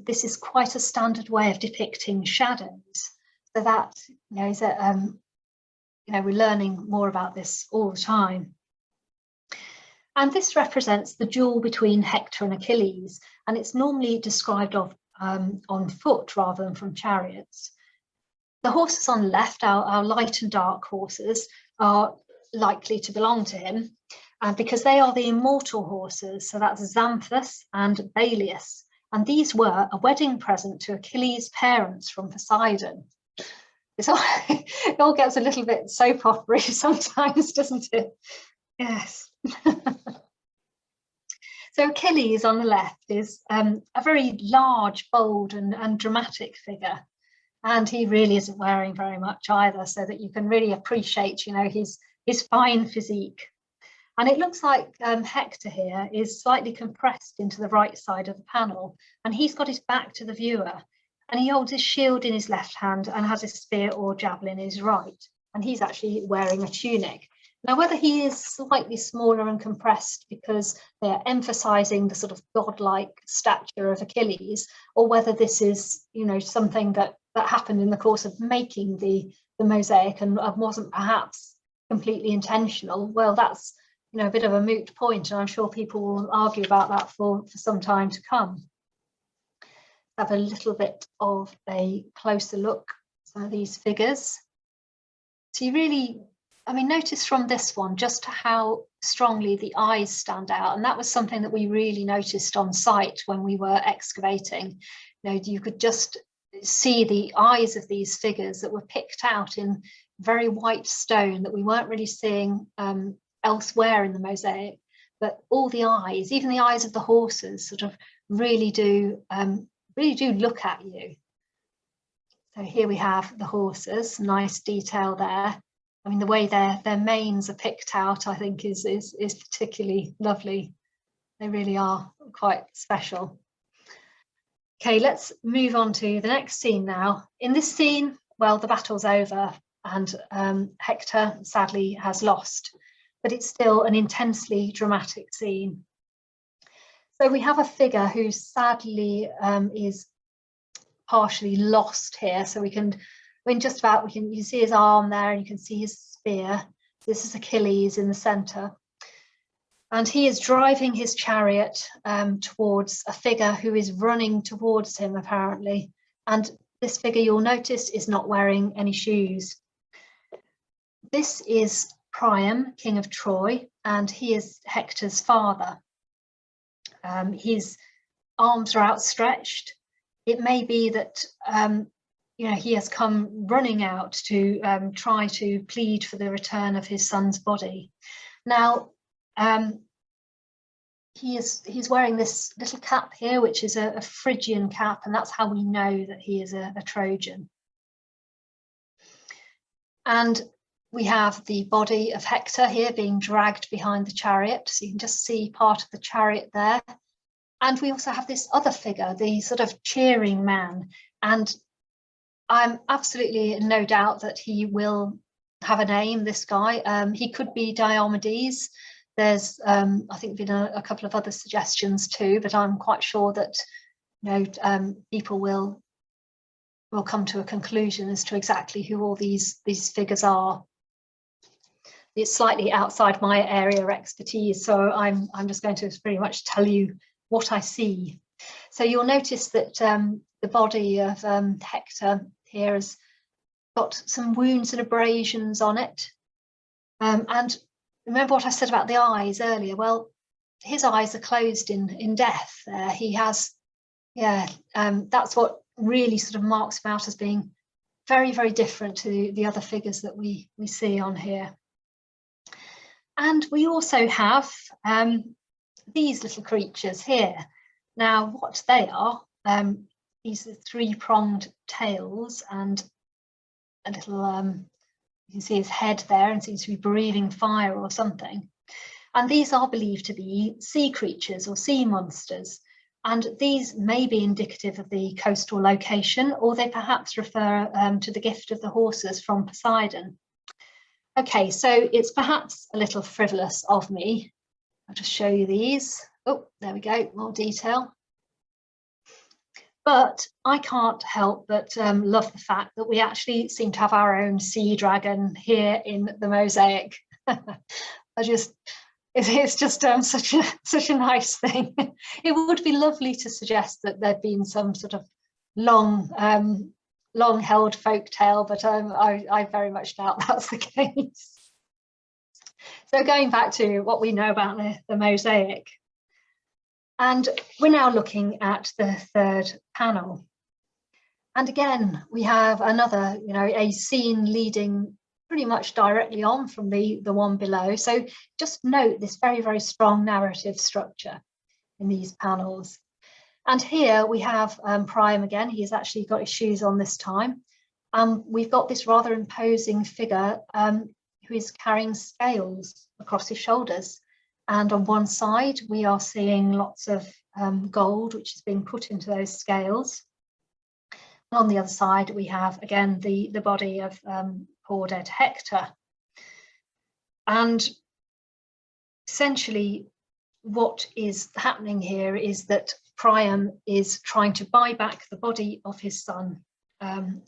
this is quite a standard way of depicting shadows. So that, is that, we're learning more about this all the time. And this represents the duel between Hector and Achilles, and it's normally described on foot rather than from chariots. The horses on the left, our light and dark horses, are likely to belong to him, because they are the immortal horses. So that's Xanthus and Balius, and these were a wedding present to Achilles' parents from Poseidon. It all gets a little bit soap opera-y sometimes, doesn't it? Yes. So Achilles on the left is a very large, bold and dramatic figure. And he really isn't wearing very much either, so that you can really appreciate, his fine physique. And it looks like Hector here is slightly compressed into the right side of the panel, and he's got his back to the viewer. And he holds his shield in his left hand and has a spear or javelin in his right. And he's actually wearing a tunic. Now, whether he is slightly smaller and compressed because they're emphasizing the sort of godlike stature of Achilles, or whether this is, something that happened in the course of making the mosaic and wasn't perhaps completely intentional, well, that's, a bit of a moot point. And I'm sure people will argue about that for some time to come. have a little bit of a closer look at some of these figures. So you really, I mean, notice from this one just how strongly the eyes stand out. And that was something that we really noticed on site when we were excavating. You know, you could just see the eyes of these figures that were picked out in very white stone that we weren't really seeing elsewhere in the mosaic. But all the eyes, even the eyes of the horses, sort of really do look at you. So here we have the horses, nice detail there. I mean, the way their manes are picked out, I think, is particularly lovely. They really are quite special. Okay, let's move on to the next scene now. In this scene, well, the battle's over and Hector sadly has lost, but it's still an intensely dramatic scene. So we have a figure who sadly is partially lost here. So we can, I mean, just about, you can see his arm there and you can see his spear. This is Achilles in the center. And he is driving his chariot towards a figure who is running towards him, apparently. And this figure, you'll notice, is not wearing any shoes. This is Priam, king of Troy, and he is Hector's father. His arms are outstretched. It may be that you know, he has come running out to try to plead for the return of his son's body. Now, he's wearing this little cap here, which is a Phrygian cap, and that's how we know that he is a Trojan. And we have the body of Hector here being dragged behind the chariot. So you can just see part of the chariot there. And we also have this other figure, the sort of cheering man. And I'm absolutely in no doubt that he will have a name, this guy. He could be Diomedes. There's, I think, been a couple of other suggestions too, but I'm quite sure that, you know, people will come to a conclusion as to exactly who all these figures are. It's slightly outside my area of expertise, so I'm just going to pretty much tell you what I see. So you'll notice that the body of Hector here has got some wounds and abrasions on it. And remember what I said about the eyes earlier? Well, his eyes are closed in death. He has, yeah, that's what really sort of marks him out as being very, very different to the other figures that we see on here. And we also have these little creatures here. Now, what they are, these are three-pronged tails and a little, you can see his head there and seems to be breathing fire or something. And these are believed to be sea creatures or sea monsters. And these may be indicative of the coastal location, or they perhaps refer to the gift of the horses from Poseidon. Okay, so it's perhaps a little frivolous of me. I'll just show you these. Oh, there we go, more detail. But I can't help but love the fact that we actually seem to have our own sea dragon here in the mosaic. It's just such a nice thing. It would be lovely to suggest that there'd been some sort of long-held folk tale, but I very much doubt that's the case. So going back to what we know about the mosaic, and we're now looking at the third panel. And again, we have another, you know, a scene leading pretty much directly on from the one below. So just note this very, very strong narrative structure in these panels. And here we have Priam again. He's actually got his shoes on this time. We've got this rather imposing figure who is carrying scales across his shoulders. And on one side, we are seeing lots of gold, which is being put into those scales. And on the other side, we have, again, the body of poor dead Hector. And essentially, what is happening here is that Priam is trying to buy back the body of his son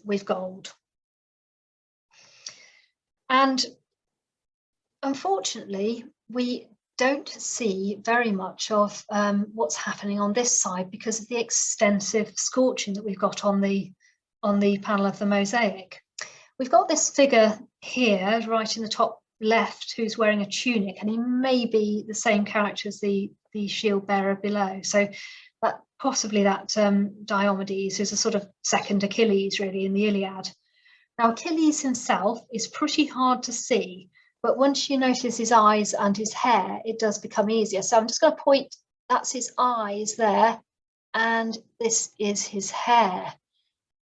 with gold. And unfortunately, we don't see very much of what's happening on this side because of the extensive scorching that we've got on the panel of the mosaic. We've got this figure here, right in the top left, who's wearing a tunic, and he may be the same character as the shield bearer below. So that possibly that Diomedes, who's a sort of second Achilles really in the Iliad. Now Achilles himself is pretty hard to see, but once you notice his eyes and his hair, it does become easier. So I'm just going to point, that's his eyes there, and this is his hair.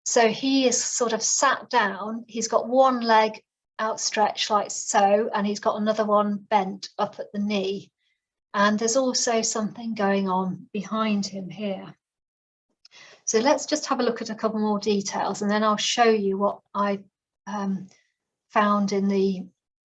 So he is sort of sat down, he's got one leg outstretched like so, and he's got another one bent up at the knee. And there's also something going on behind him here. So let's just have a look at a couple more details, and then I'll show you what I found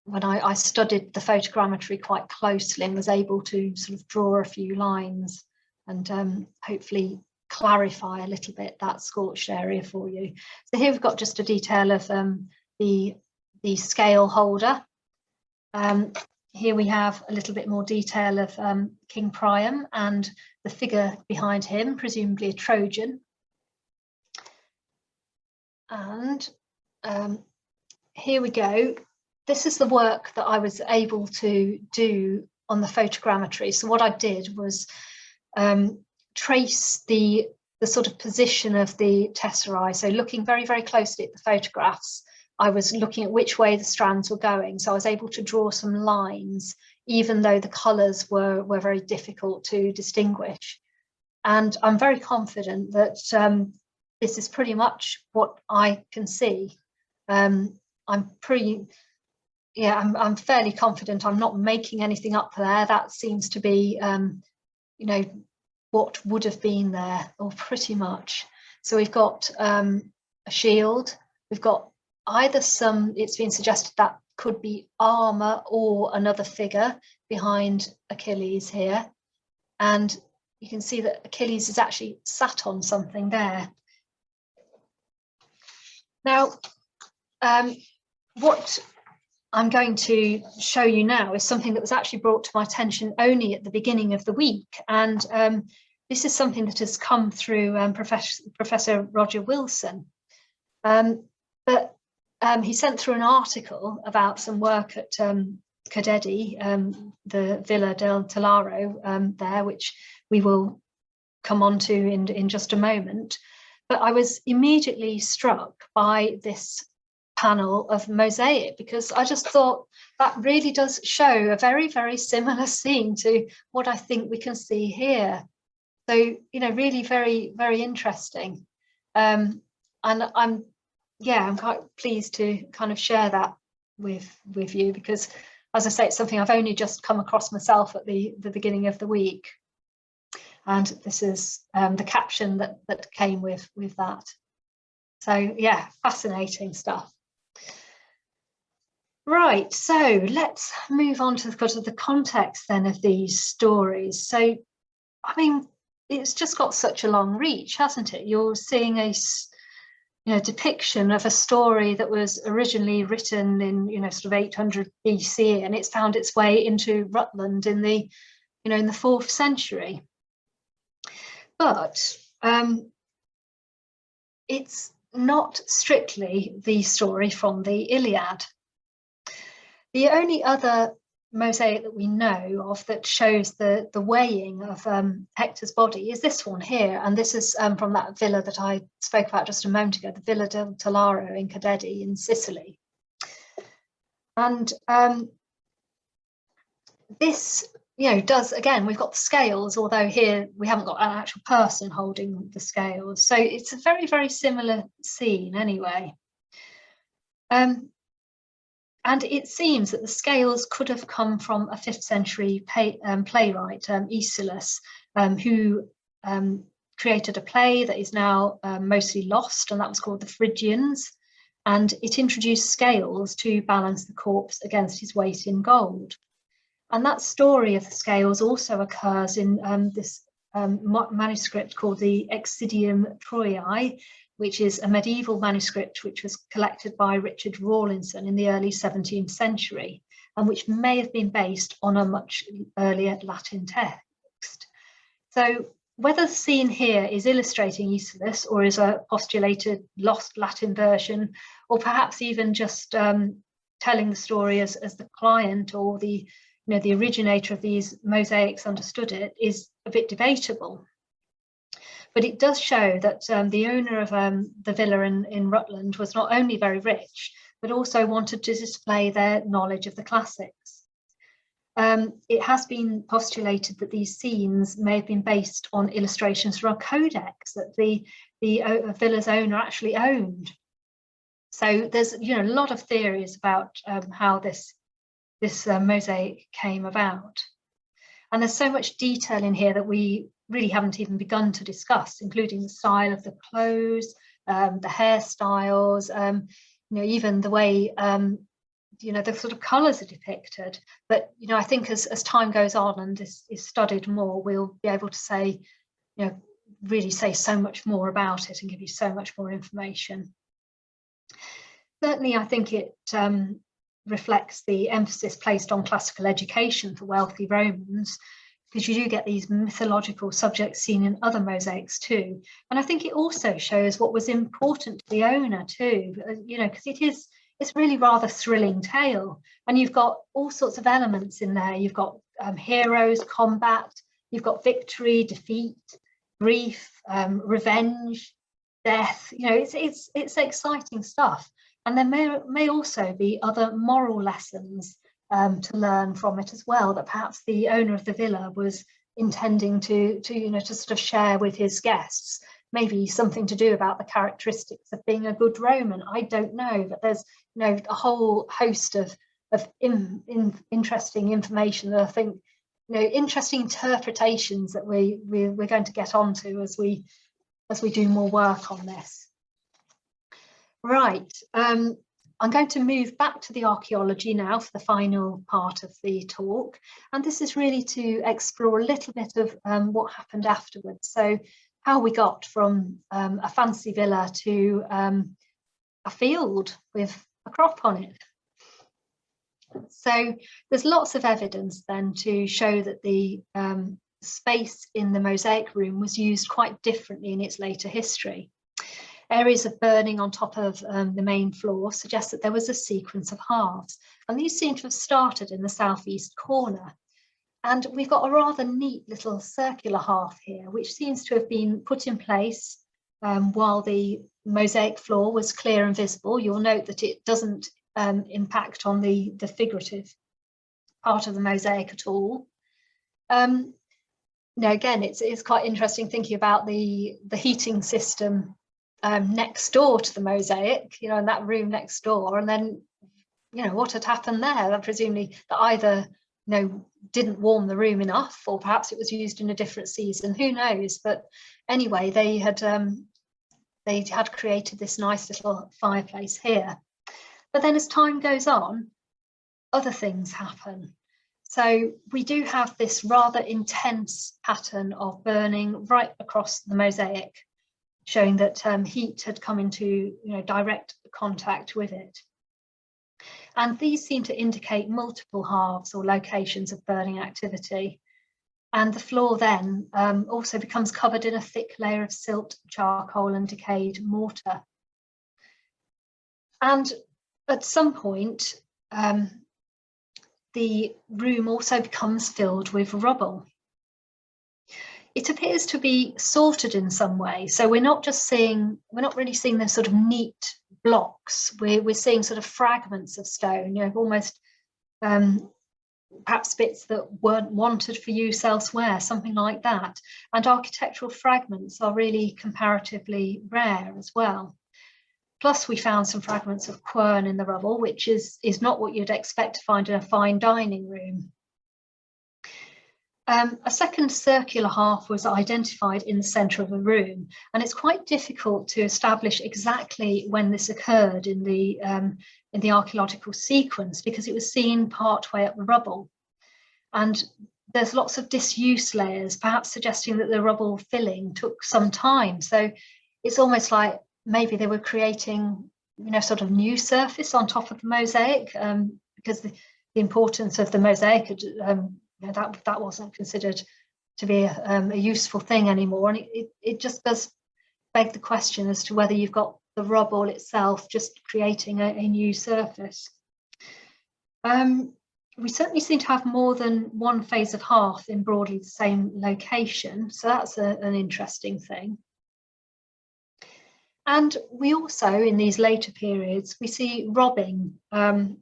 when I studied the photogrammetry quite closely and was able to sort of draw a few lines and hopefully clarify a little bit that scorched area for you. So here we've got just a detail of the scale holder. Here we have a little bit more detail of King Priam and the figure behind him, presumably a Trojan. And here we go. This is the work that I was able to do on the photogrammetry. So what I did was trace the sort of position of the tesserae. So looking very, very closely at the photographs, I was looking at which way the strands were going. So I was able to draw some lines, even though the colours were very difficult to distinguish. And I'm very confident that this is pretty much what I can see. I'm fairly confident I'm not making anything up there. That seems to be, you know, what would have been there, or pretty much. So we've got a shield, we've got either it's been suggested that could be armor or another figure behind Achilles here. And you can see that Achilles is actually sat on something there. Now, what I'm going to show you now is something that was actually brought to my attention only at the beginning of the week. And this is something that has come through Professor Roger Wilson. But he sent through an article about some work at Cadedi, the Villa del Talaro there, which we will come on to in just a moment. But I was immediately struck by this panel of mosaic, because I just thought that really does show a very, very similar scene to what I think we can see here. So, you know, really very, very interesting. And I'm quite pleased to kind of share that with you, because, as I say, it's something I've only just come across myself at the beginning of the week. And this is the caption that came with that. So yeah, fascinating stuff. Right, so let's move on to the context then of these stories. So, I mean, it's just got such a long reach, hasn't it? You're seeing a depiction of a story that was originally written in sort of 800 BC, and it's found its way into Rutland in the 4th century. But it's not strictly the story from the Iliad. The only other mosaic that we know of that shows the weighing of Hector's body is this one here, and this is from that villa that I spoke about just a moment ago, the Villa del Talaro in Cadedi in Sicily. And this does, again, we've got the scales, although here we haven't got an actual person holding the scales. So it's a very, very similar scene anyway. And it seems that the scales could have come from a 5th century playwright, Aeschylus, who created a play that is now mostly lost, and that was called The Phrygians. And it introduced scales to balance the corpse against his weight in gold. And that story of the scales also occurs in this manuscript called the Excidium Troiae, which is a medieval manuscript which was collected by Richard Rawlinson in the early 17th century. and which may have been based on a much earlier Latin text. So whether the scene here is illustrating Aeschylus or is a postulated lost Latin version, or perhaps even just telling the story as the client or the originator of these mosaics understood it, is a bit debatable. But it does show that the owner of the villa in Rutland was not only very rich, but also wanted to display their knowledge of the classics. It has been postulated that these scenes may have been based on illustrations from a codex that the villa's owner actually owned. So there's a lot of theories about how this mosaic came about. And there's so much detail in here that we really haven't even begun to discuss, including the style of the clothes, the hairstyles, even the way the sort of colours are depicted. But I think as time goes on and this is studied more, we'll be able to say, really say so much more about it and give you so much more information. Certainly, I think it reflects the emphasis placed on classical education for wealthy Romans, because you do get these mythological subjects seen in other mosaics too. And I think it also shows what was important to the owner too, because it's really rather thrilling tale. And you've got all sorts of elements in there. You've got heroes, combat, you've got victory, defeat, grief, revenge, death. It's exciting stuff. And there may also be other moral lessons to learn from it as well, that perhaps the owner of the villa was intending to sort of share with his guests. Maybe something to do about the characteristics of being a good Roman. I don't know, but there's a whole host of interesting information that I think interesting interpretations that we're going to get onto as we do more work on this. Right, I'm going to move back to the archaeology now for the final part of the talk, and this is really to explore a little bit of what happened afterwards. So how we got from a fancy villa to a field with a crop on it. So there's lots of evidence then to show that the space in the mosaic room was used quite differently in its later history. Areas of burning on top of the main floor suggest that there was a sequence of halves, and these seem to have started in the southeast corner. And we've got a rather neat little circular half here, which seems to have been put in place while the mosaic floor was clear and visible. You'll note that it doesn't impact on the figurative part of the mosaic at all. Again, it's quite interesting thinking about the heating system next door to the mosaic, in that room next door, and then what had happened there. And presumably that either didn't warm the room enough, or perhaps it was used in a different season, who knows. But anyway, they had created this nice little fireplace here. But then as time goes on, other things happen. So we do have this rather intense pattern of burning right across the mosaic, showing that heat had come into direct contact with it. And these seem to indicate multiple halves or locations of burning activity. And the floor then also becomes covered in a thick layer of silt, charcoal and decayed mortar. And at some point, the room also becomes filled with rubble. It appears to be sorted in some way. So we're not really seeing the sort of neat blocks. We're seeing sort of fragments of stone, almost perhaps bits that weren't wanted for use elsewhere, something like that. And architectural fragments are really comparatively rare as well. Plus, we found some fragments of quern in the rubble, which is not what you'd expect to find in a fine dining room. A second circular half was identified in the centre of the room, and it's quite difficult to establish exactly when this occurred in the archaeological sequence, because it was seen part way up the rubble. And there's lots of disuse layers, perhaps suggesting that the rubble filling took some time. So it's almost like maybe they were creating, sort of new surface on top of the mosaic, because importance of the mosaic, that wasn't considered to be a useful thing anymore, and it just does beg the question as to whether you've got the rubble itself just creating a new surface. We certainly seem to have more than one phase of hearth in broadly the same location, so that's an interesting thing. And we also, in these later periods, we see robbing of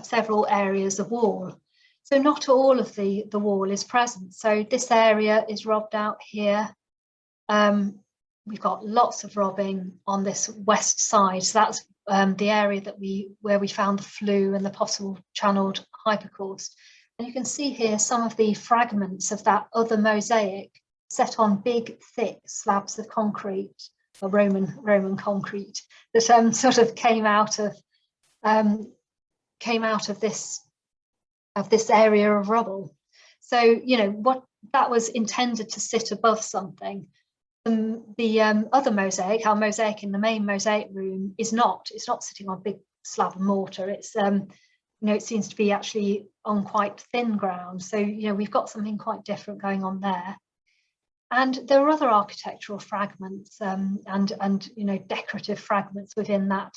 several areas of wall. So not all of the wall is present. So this area is robbed out here. We've got lots of robbing on this west side. So that's the area that where we found the flue and the possible channeled hypocaust. And you can see here some of the fragments of that other mosaic set on big, thick slabs of concrete, or Roman concrete, that sort of came out of this area of rubble. So, you know, what that was intended to sit above something. The other mosaic, our mosaic in the main mosaic room, it's not sitting on a big slab of mortar. It's you know, it seems to be actually on quite thin ground. So, you know, we've got something quite different going on there. And there are other architectural fragments and you know, decorative fragments within that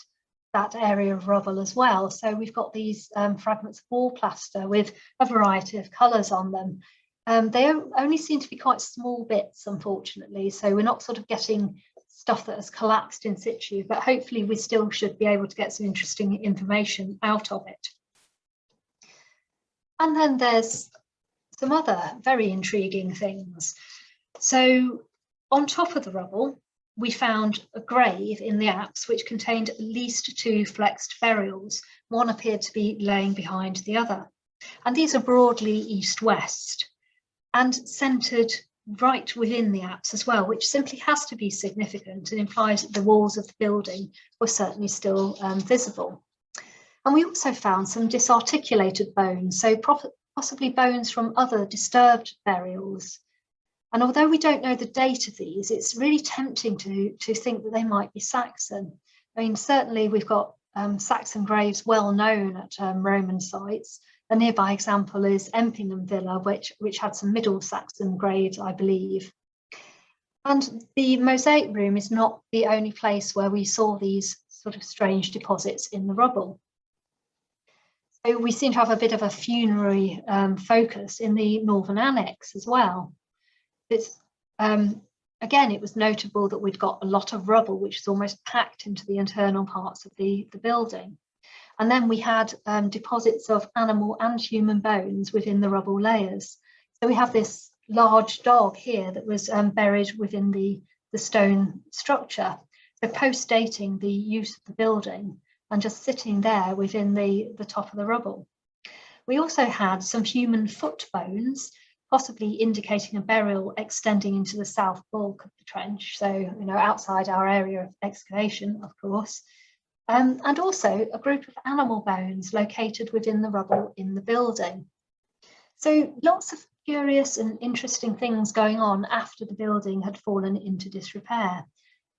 area of rubble as well. So we've got these fragments of wall plaster with a variety of colours on them. They only seem to be quite small bits, unfortunately, so we're not sort of getting stuff that has collapsed in situ, but hopefully we still should be able to get some interesting information out of it. And then there's some other very intriguing things. So on top of the rubble, we found a grave in the apse which contained at least 2 flexed burials. One appeared to be laying behind the other. And these are broadly east-west and centred right within the apse as well, which simply has to be significant and implies that the walls of the building were certainly still visible. And we also found some disarticulated bones, so possibly bones from other disturbed burials. And although we don't know the date of these, it's really tempting to think that they might be Saxon. I mean, certainly we've got Saxon graves well known at Roman sites. A nearby example is Empingham Villa, which had some Middle Saxon graves, I believe. And the mosaic room is not the only place where we saw these sort of strange deposits in the rubble. So we seem to have a bit of a funerary focus in the northern annex as well. It's, again, it was notable that we'd got a lot of rubble, which is almost packed into the internal parts of the building. And then we had deposits of animal and human bones within the rubble layers. So we have this large dog here that was buried within the stone structure. So post-dating the use of the building and just sitting there within the top of the rubble. We also had some human foot bones, possibly indicating a burial extending into the south bulk of the trench. So, you know, outside our area of excavation, of course. And also a group of animal bones located within the rubble in the building. So lots of curious and interesting things going on after the building had fallen into disrepair.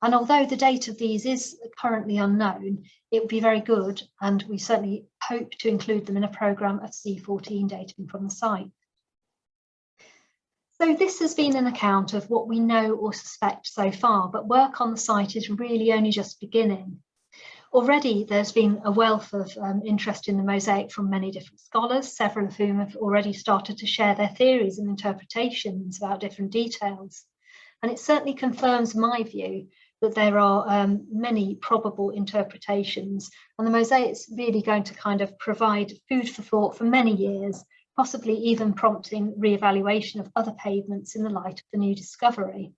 And although the date of these is currently unknown, it would be very good, and we certainly hope to include them in a programme of C14 dating from the site. So this has been an account of what we know or suspect so far, but work on the site is really only just beginning. Already there's been a wealth of interest in the mosaic from many different scholars, several of whom have already started to share their theories and interpretations about different details. And it certainly confirms my view that there are many probable interpretations, and the mosaic's really going to kind of provide food for thought for many years, possibly even prompting re-evaluation of other pavements in the light of the new discovery.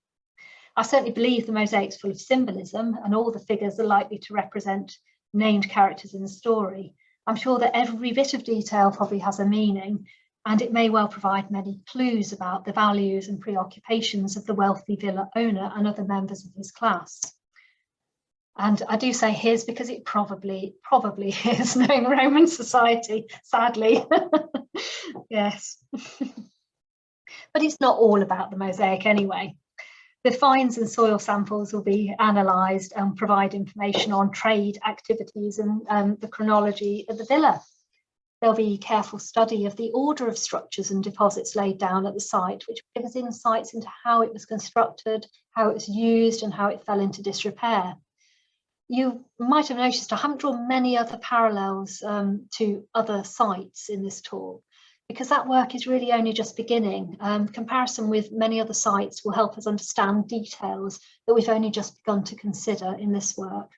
I certainly believe the mosaic's full of symbolism, and all the figures are likely to represent named characters in the story. I'm sure that every bit of detail probably has a meaning, and it may well provide many clues about the values and preoccupations of the wealthy villa owner and other members of his class. And I do say his because it probably is, knowing Roman society, sadly. Yes. But it's not all about the mosaic anyway. The finds and soil samples will be analysed and provide information on trade activities and the chronology of the villa. There'll be careful study of the order of structures and deposits laid down at the site, which will give us insights into how it was constructed, how it was used, and how it fell into disrepair. You might have noticed I haven't drawn many other parallels to other sites in this talk, because that work is really only just beginning. Comparison with many other sites will help us understand details that we've only just begun to consider in this work.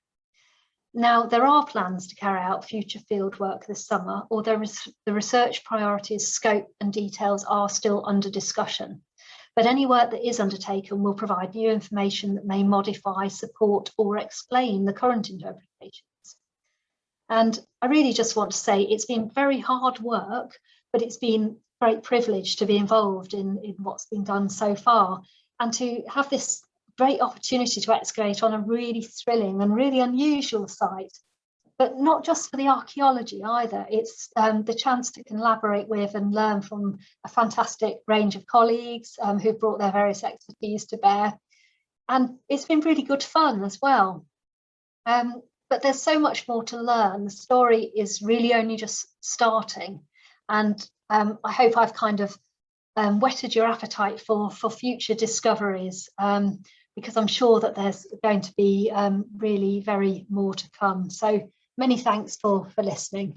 Now, there are plans to carry out future field work this summer, although the research priorities, scope and details are still under discussion. But any work that is undertaken will provide new information that may modify, support or explain the current interpretations. And I really just want to say it's been very hard work, but it's been a great privilege to be involved in what's been done so far, and to have this great opportunity to excavate on a really thrilling and really unusual site. But not just for the archaeology either, it's the chance to collaborate with and learn from a fantastic range of colleagues who've brought their various expertise to bear. And it's been really good fun as well. But there's so much more to learn. The story is really only just starting. And I hope I've kind of whetted your appetite for future discoveries, because I'm sure that there's going to be really very more to come. So many thanks for listening.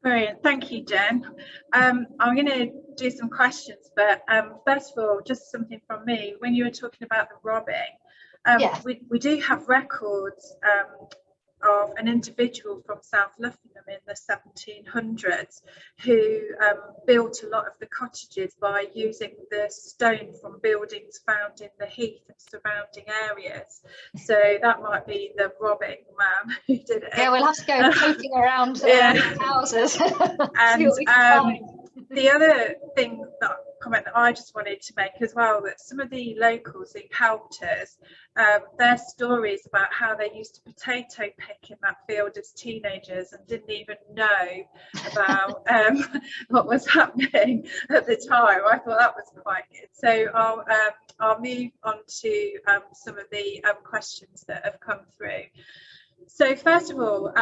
Brilliant, thank you, Jen. I'm going to do some questions, but first of all, just something from me. When you were talking about the robbing, Yeah. we do have records of an individual from South Luffingham in the 1700s who built a lot of the cottages by using the stone from buildings found in the heath and surrounding areas. So that might be the robbing man who did it. Yeah, we'll have to go poking around houses. And the other thing, comment that I just wanted to make as well, that some of the locals who helped us, their stories about how they used to potato pick in that field as teenagers and didn't even know about what was happening at the time. I thought that was quite good. So I'll move on to some of the questions that have come through. So first of all,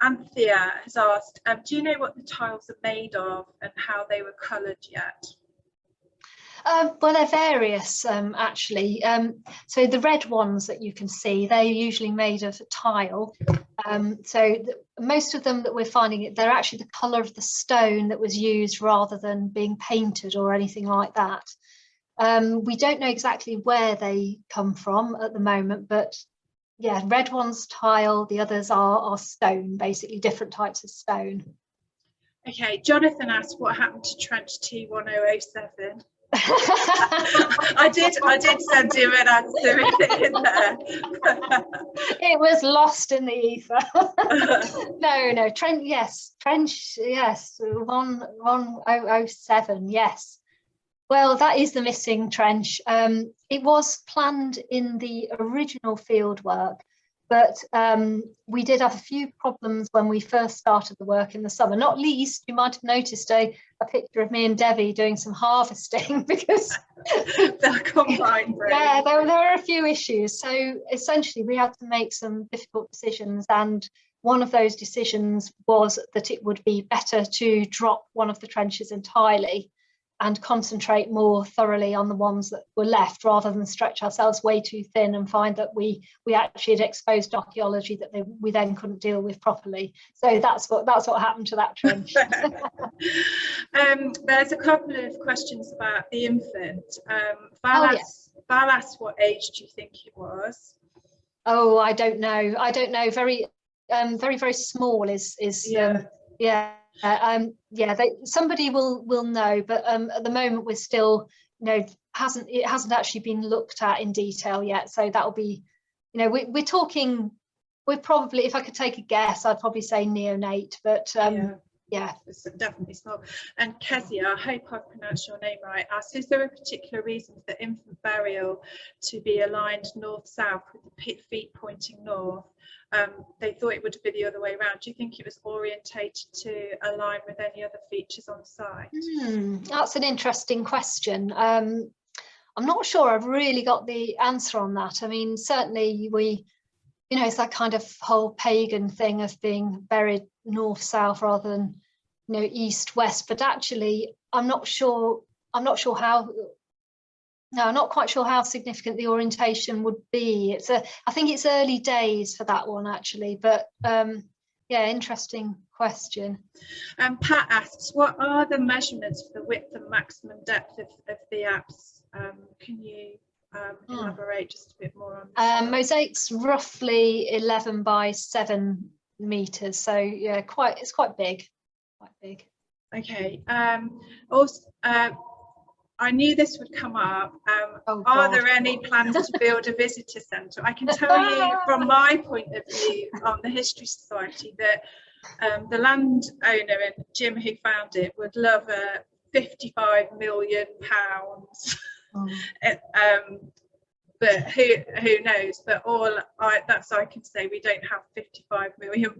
Anthea has asked, do you know what the tiles are made of and how they were coloured yet? Well, they're various, actually. So the red ones that you can see, they're usually made of tile. Most of them that we're finding, they're actually the colour of the stone that was used rather than being painted or anything like that. We don't know exactly where they come from at the moment, but yeah, red ones tile, the others are stone, basically different types of stone. Okay, Jonathan asked what happened to trench T1007. I did send you an answer in there. It was lost in the ether. No, trench, yes, 1007, yes. Well, that is the missing trench. It was planned in the original field work, but we did have a few problems when we first started the work in the summer. Not least, you might have noticed a picture of me and Debbie doing some harvesting because the combine break. Yeah, there were a few issues. So essentially, we had to make some difficult decisions, and one of those decisions was that it would be better to drop one of the trenches entirely and concentrate more thoroughly on the ones that were left, rather than stretch ourselves way too thin and find that we actually had exposed archaeology that we then couldn't deal with properly. So that's what happened to that trench. There's a couple of questions about the infant. Val asked what age do you think it was? Oh, I don't know. Very very small is somebody will know, but at the moment we're still, it hasn't actually been looked at in detail yet. So that'll be, we're probably, if I could take a guess, I'd probably say neonate, but yeah, it's definitely small. And Kezia, I hope I've pronounced your name right, asked, is there a particular reason for infant burial to be aligned north-south with the feet pointing north? They thought it would be the other way around. Do you think it was orientated to align with any other features on site? That's an interesting question. I'm not sure I've really got the answer on that. I mean, certainly we you know, it's that kind of whole pagan thing of being buried north south rather than, you know, east west. But actually, I'm not how. No, I'm not quite sure how significant the orientation would be. I think it's early days for that one actually, but yeah, interesting question. Pat asks, what are the measurements for the width and maximum depth of the apse? Can you elaborate just a bit more on that? Mosaic's roughly 11 by 7 meters, so yeah, it's quite big, Okay. Also, I knew this would come up. Are there any plans to build a visitor centre? I can tell you from my point of view on the History Society that the landowner and Jim, who found it, would love a £55 million. But who knows? But that's I can say, we don't have £55 million.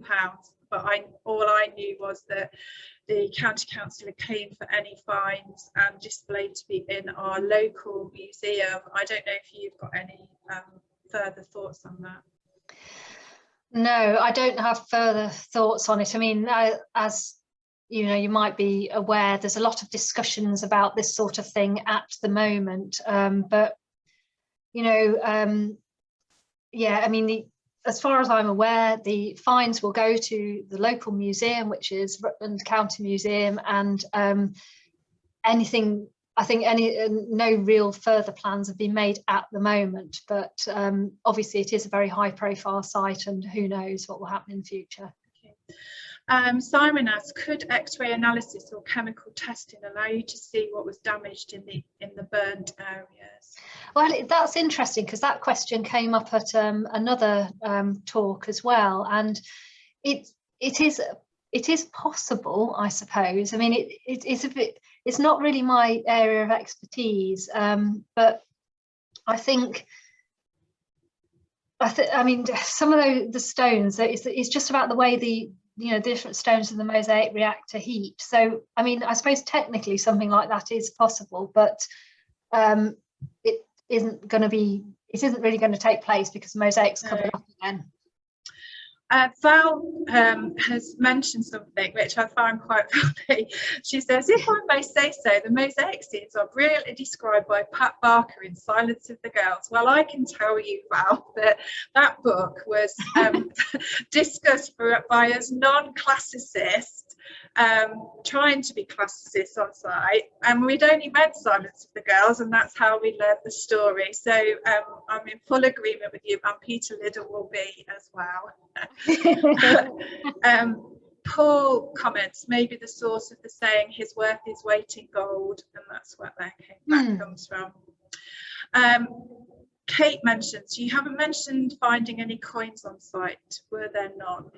But all I knew was that the County Council are keen for any finds and displayed to be in our local museum. I don't know if you've got any further thoughts on that. No, I don't have further thoughts on it. I mean, as you know, you might be aware, there's a lot of discussions about this sort of thing at the moment. But, you know, yeah, I mean, as far as I'm aware, the fines will go to the local museum, which is Rutland County Museum, and anything, I think no real further plans have been made at the moment, but obviously it is a very high profile site and who knows what will happen in the future. Okay. Simon asks, could X-ray analysis or chemical testing allow you to see what was damaged in the burnt areas? Well, that's interesting because that question came up at another talk as well, and it is possible, I suppose. I mean, it's not really my area of expertise, but I mean, some of the stones, it's just about the way the different stones in the mosaic react to heat. So, I mean, I suppose technically something like that is possible, but it isn't really going to take place because mosaic's covered up again. Val has mentioned something which I find quite funny. She says, if I may say so, the mosaic scenes are brilliantly described by Pat Barker in Silence of the Girls. Well, I can tell you, Val, that book was discussed by us non-classicists trying to be classicists on site, and we'd only read Silence of the Girls, and that's how we learned the story. So I'm in full agreement with you, and Peter Liddell will be as well. Paul comments, maybe the source of the saying his worth is weight in gold, and that's where that comes from. Kate mentions, you haven't mentioned finding any coins on site. Were there none?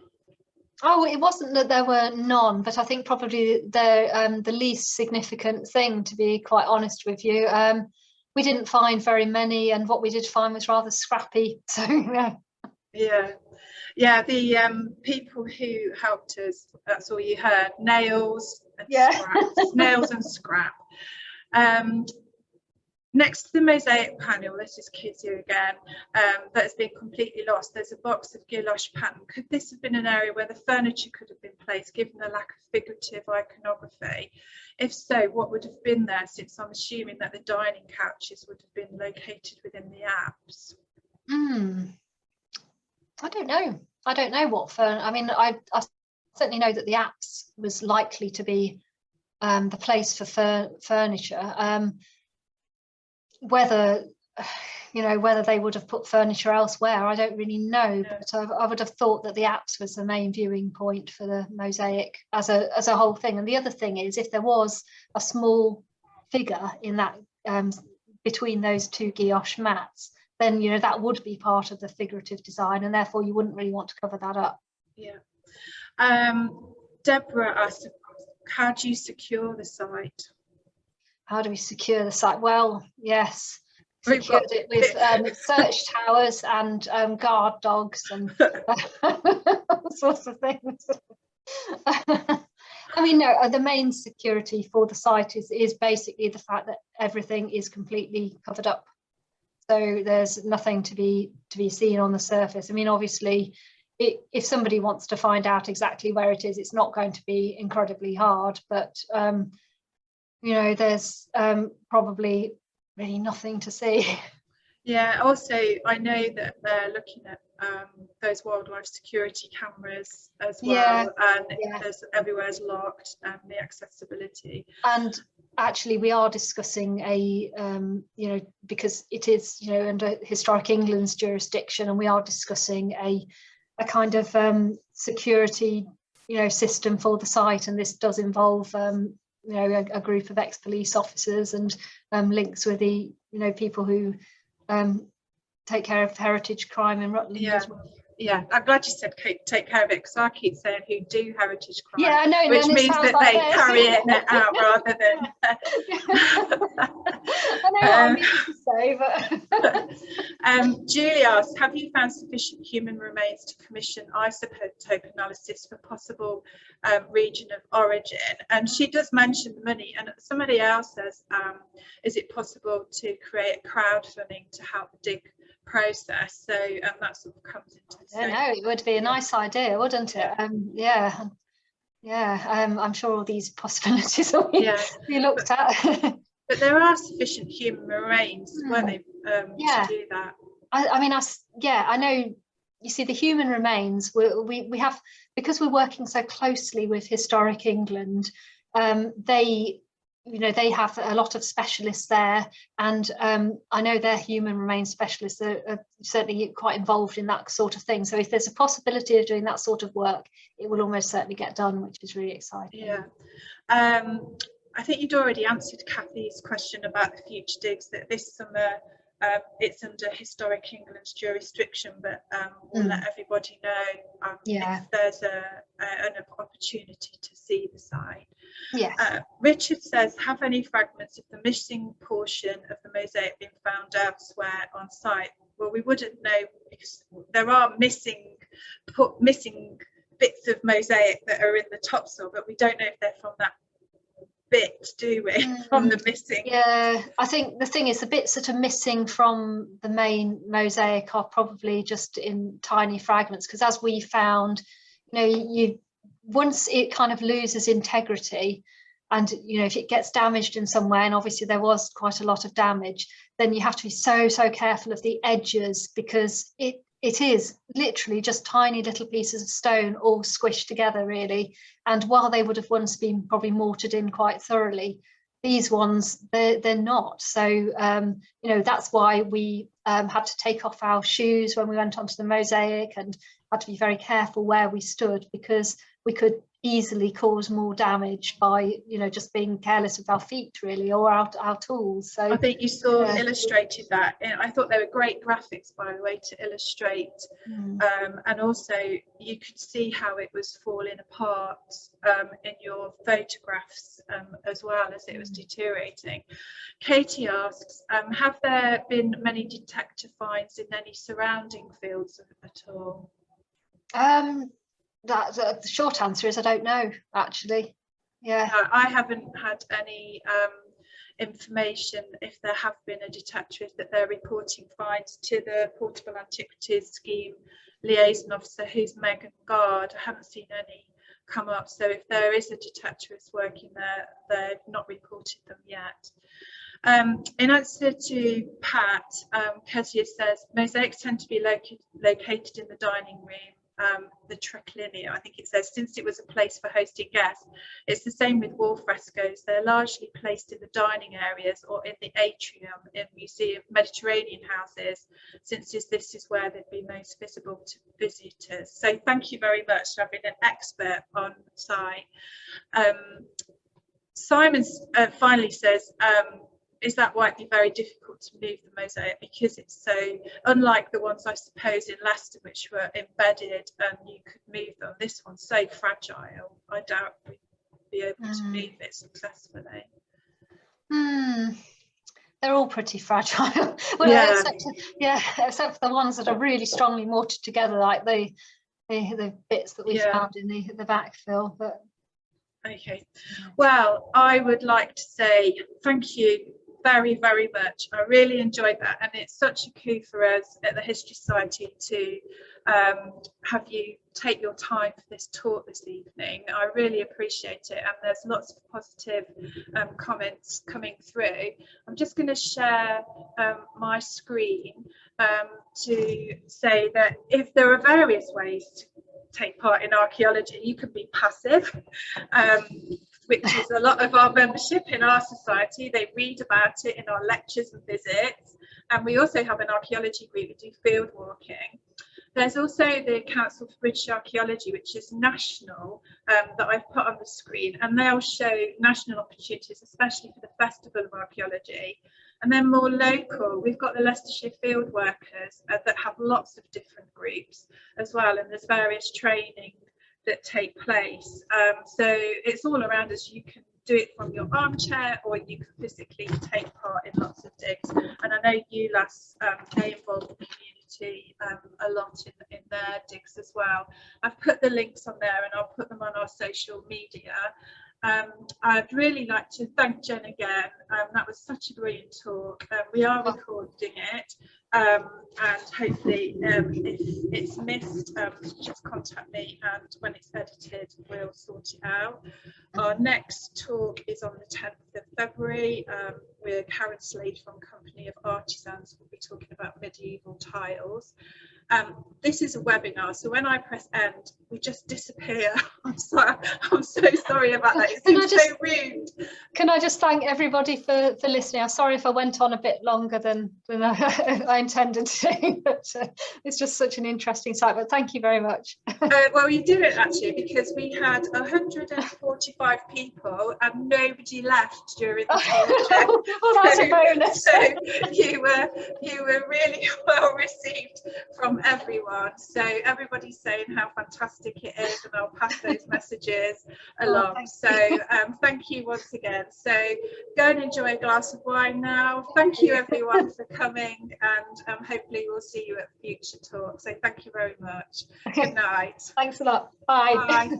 Oh, it wasn't that there were none, but I think probably the least significant thing, to be quite honest with you. We didn't find very many, and what we did find was rather scrappy. So yeah, the people who helped us, that's all you heard, nails and scraps, nails and scrap. Next to the mosaic panel, this is kids here again, that has been completely lost, there's a box of gouache pattern. Could this have been an area where the furniture could have been placed, given the lack of figurative iconography? If so, what would have been there, since I'm assuming that the dining couches would have been located within the apse? I don't know what I mean, I certainly know that the apse was likely to be the place for furniture. Whether they would have put furniture elsewhere, I don't really know, but I would have thought that the apse was the main viewing point for the mosaic as a whole thing. And the other thing is, if there was a small figure in that between those two gouache mats, then that would be part of the figurative design, and therefore you wouldn't really want to cover that up. Deborah asked, how do you secure the site? How do we secure the site? Well, yes, secured it with search towers and guard dogs and all sorts of things. I mean, no, the main security for the site is basically the fact that everything is completely covered up. so there's nothing to be seen on the surface. I mean, obviously, if somebody wants to find out exactly where it is, it's not going to be incredibly hard, but you know, there's probably really nothing to see. Yeah, also I know that they're looking at those wildlife security cameras as well, and there's everywhere's locked, and the accessibility. And actually we are discussing a you know, because it is, you know, under Historic England's jurisdiction, and we are discussing a kind of security, you know, system for the site, and this does involve you know, a group of ex-police officers and links with the, you know, people who take care of heritage crime in Rutland as well. Yeah, I'm glad you said take care of it, because I keep saying who do heritage crime. Yeah, I know, which means that like they carry it out rather than. I know what I mean to say, but. Julie asks, have you found sufficient human remains to commission isotope analysis for possible region of origin? And she does mention the money, and somebody else says, is it possible to create crowdfunding to help dig process? So that sort of comes into the same. I know, it would be a nice idea, wouldn't it? I'm sure all these possibilities will be looked at. But there are sufficient human remains, weren't they, to do that? I mean, I know. You see, the human remains, we have, because we're working so closely with Historic England, they, you know, they have a lot of specialists there, and I know their human remains specialists are certainly quite involved in that sort of thing. So if there's a possibility of doing that sort of work, it will almost certainly get done, which is really exciting. Yeah. I think you'd already answered Kathy's question about the future digs, that this summer it's under Historic England's jurisdiction, but we'll let everybody know if there's an opportunity to see the site. Yes. Richard says, have any fragments of the missing portion of the mosaic been found elsewhere on site? Well, we wouldn't know, because there are missing bits of mosaic that are in the topsoil, but we don't know if they're from that bit, do we? From the missing. Yeah, I think the thing is, the bits that are missing from the main mosaic are probably just in tiny fragments, because as we found, you know, once it kind of loses integrity, and you know, if it gets damaged in some way, and obviously there was quite a lot of damage, then you have to be so careful of the edges, because it is literally just tiny little pieces of stone all squished together, really. And while they would have once been probably mortared in quite thoroughly, these ones, they're not. So you know, that's why we had to take off our shoes when we went onto the mosaic, and had to be very careful where we stood, because we could easily cause more damage by, you know, just being careless with our feet, really, or our tools. So I think you saw illustrated that, and I thought they were great graphics, by the way, to illustrate, and also you could see how it was falling apart in your photographs as well as it was deteriorating. Katie asks, have there been many detector finds in any surrounding fields at all? The short answer is I don't know, actually. Yeah, I haven't had any information if there have been a detector, that they're reporting finds to the Portable Antiquities Scheme liaison officer, who's Megan Gard. I haven't seen any come up, so if there is a detectorist working there, they've not reported them yet. In answer to Pat, Kezia says mosaics tend to be located in the dining room, the triclinia, I think it says, since it was a place for hosting guests. It's the same with wall frescoes. They're largely placed in the dining areas or in the atrium in museum Mediterranean houses, since this is where they'd be most visible to visitors. So thank you very much for having an expert on site. Simon finally says, is that why it'd be very difficult to move the mosaic, because it's so, unlike the ones I suppose in Leicester, which were embedded and you could move them, this one's so fragile, I doubt we'd be able to move it successfully. They're all pretty fragile. Well, except for the ones that are really strongly mortared together, like the bits that we found in the backfill. But okay, well, I would like to say thank you very, very much. I really enjoyed that, and it's such a coup for us at the History Society to have you take your time for this talk this evening. I really appreciate it, and there's lots of positive comments coming through. I'm just going to share my screen to say that if there are various ways to take part in archaeology, you can be passive, which is a lot of our membership in our society. They read about it in our lectures and visits, and we also have an archaeology group that do field walking. There's also the Council for British Archaeology, which is national, that I've put on the screen, and they'll show national opportunities, especially for the Festival of Archaeology. And then more local, we've got the Leicestershire field workers that have lots of different groups as well, and there's various training that take place. So it's all around us. You can do it from your armchair, or you can physically take part in lots of digs. And I know ULAS, they involve the community a lot in their digs as well. I've put the links on there, and I'll put them on our social media. I'd really like to thank Jen again. That was such a brilliant talk. We are recording it, and hopefully if it's missed, just contact me, and when it's edited we'll sort it out. Our next talk is on the 10th of February with Karen Slade from Company of Artisans. We'll be talking about medieval tiles. This is a webinar, so when I press end, we just disappear. I'm so sorry about that. It seems so rude. Can I just thank everybody for listening? I'm sorry if I went on a bit longer than I intended to, but it's just such an interesting site. But thank you very much. Well, you did it actually, because we had 145 people and nobody left during the talk. Well, that's a bonus. So you were really well received from everyone. So everybody's saying how fantastic it is, and I'll pass those messages along. Thank you once again. So go and enjoy a glass of wine now. Thank you everyone for coming, and hopefully we'll see you at future talks. So thank you very much. Good night. Thanks a lot. Bye. Bye.